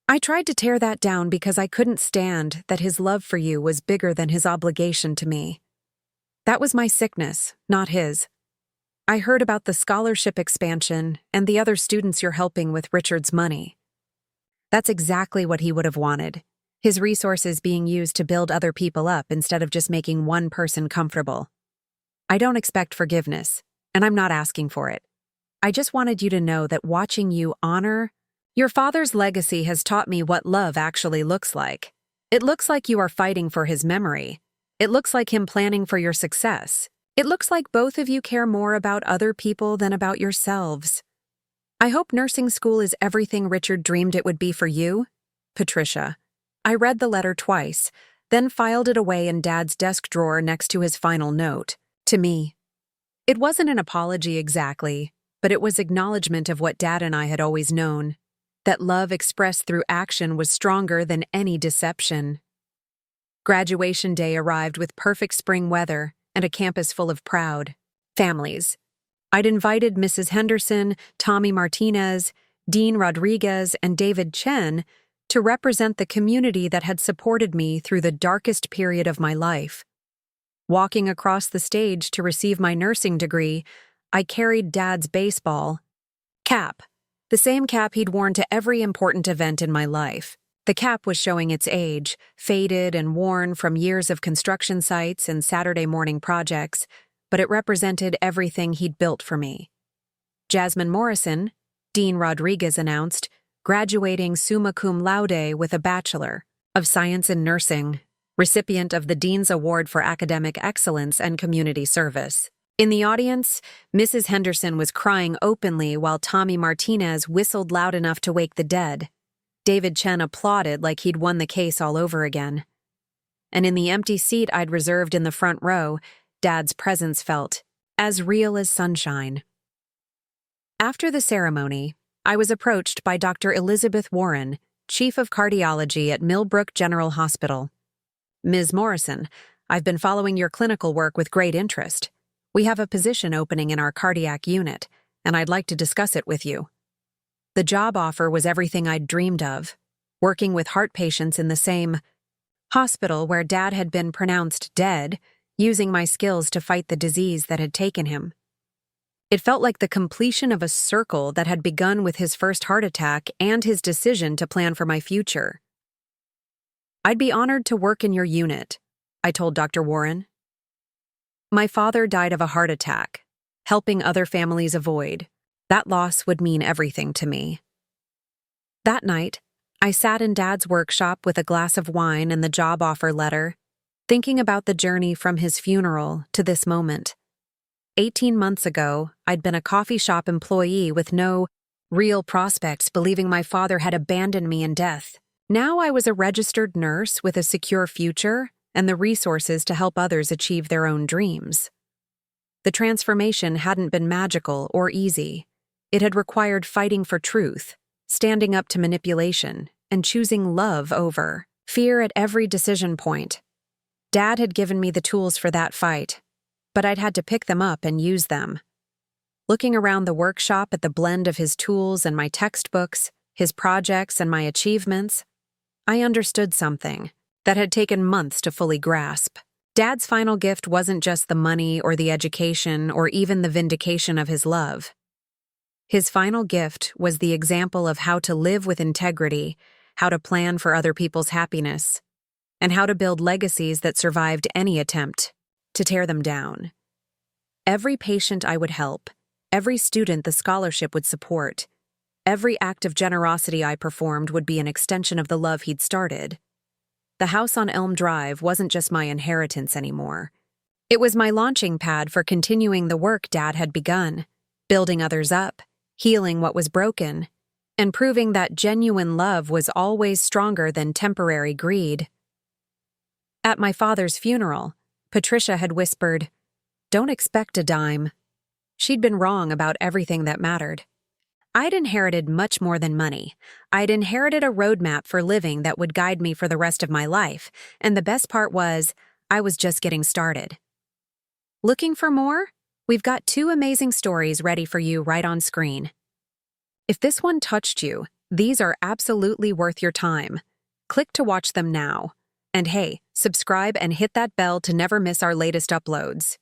I tried to tear that down because I couldn't stand that his love for you was bigger than his obligation to me. That was my sickness, not his. I heard about the scholarship expansion and the other students you're helping with Richard's money. That's exactly what he would have wanted, his resources being used to build other people up instead of just making one person comfortable. I don't expect forgiveness, and I'm not asking for it. I just wanted you to know that watching you honor your father's legacy has taught me what love actually looks like. It looks like you are fighting for his memory. It looks like him planning for your success. It looks like both of you care more about other people than about yourselves. I hope nursing school is everything Richard dreamed it would be for you. Patricia. I read the letter twice, then filed it away in Dad's desk drawer next to his final note. To me. It wasn't an apology exactly, but it was acknowledgement of what Dad and I had always known. That love expressed through action was stronger than any deception. Graduation day arrived with perfect spring weather and a campus full of proud families. I'd invited Mrs. Henderson, Tommy Martinez, Dean Rodriguez, and David Chen to represent the community that had supported me through the darkest period of my life. Walking across the stage to receive my nursing degree, I carried Dad's baseball cap. The same cap he'd worn to every important event in my life. The cap was showing its age, faded and worn from years of construction sites and Saturday morning projects, but it represented everything he'd built for me. Jasmine Morrison, Dean Rodriguez announced, graduating summa cum laude with a Bachelor of Science in Nursing, recipient of the Dean's Award for Academic Excellence and Community Service. In the audience, Mrs. Henderson was crying openly while Tommy Martinez whistled loud enough to wake the dead. David Chen applauded like he'd won the case all over again. And in the empty seat I'd reserved in the front row, Dad's presence felt as real as sunshine. After the ceremony, I was approached by Dr. Elizabeth Warren, Chief of Cardiology at Millbrook General Hospital. Ms. Morrison, I've been following your clinical work with great interest. We have a position opening in our cardiac unit, and I'd like to discuss it with you. The job offer was everything I'd dreamed of, working with heart patients in the same hospital where Dad had been pronounced dead, using my skills to fight the disease that had taken him. It felt like the completion of a circle that had begun with his first heart attack and his decision to plan for my future. I'd be honored to work in your unit, I told Dr. Warren. My father died of a heart attack, helping other families avoid. That loss would mean everything to me. That night, I sat in Dad's workshop with a glass of wine and the job offer letter, thinking about the journey from his funeral to this moment. 18 months ago, I'd been a coffee shop employee with no real prospects, believing my father had abandoned me in death. Now I was a registered nurse with a secure future and the resources to help others achieve their own dreams. The transformation hadn't been magical or easy. It had required fighting for truth, standing up to manipulation, and choosing love over fear at every decision point. Dad had given me the tools for that fight, but I'd had to pick them up and use them. Looking around the workshop at the blend of his tools and my textbooks, his projects and my achievements, I understood something that had taken months to fully grasp. Dad's final gift wasn't just the money or the education or even the vindication of his love. His final gift was the example of how to live with integrity, how to plan for other people's happiness, and how to build legacies that survived any attempt to tear them down. Every patient I would help, every student the scholarship would support, every act of generosity I performed would be an extension of the love he'd started. The house on Elm Drive wasn't just my inheritance anymore. It was my launching pad for continuing the work Dad had begun, building others up, healing what was broken, and proving that genuine love was always stronger than temporary greed. At my father's funeral, Patricia had whispered, "Don't expect a dime." She'd been wrong about everything that mattered. I'd inherited much more than money. I'd inherited a roadmap for living that would guide me for the rest of my life, and the best part was, I was just getting started. Looking for more? We've got 2 amazing stories ready for you right on screen. If this one touched you, these are absolutely worth your time. Click to watch them now. And hey, subscribe and hit that bell to never miss our latest uploads.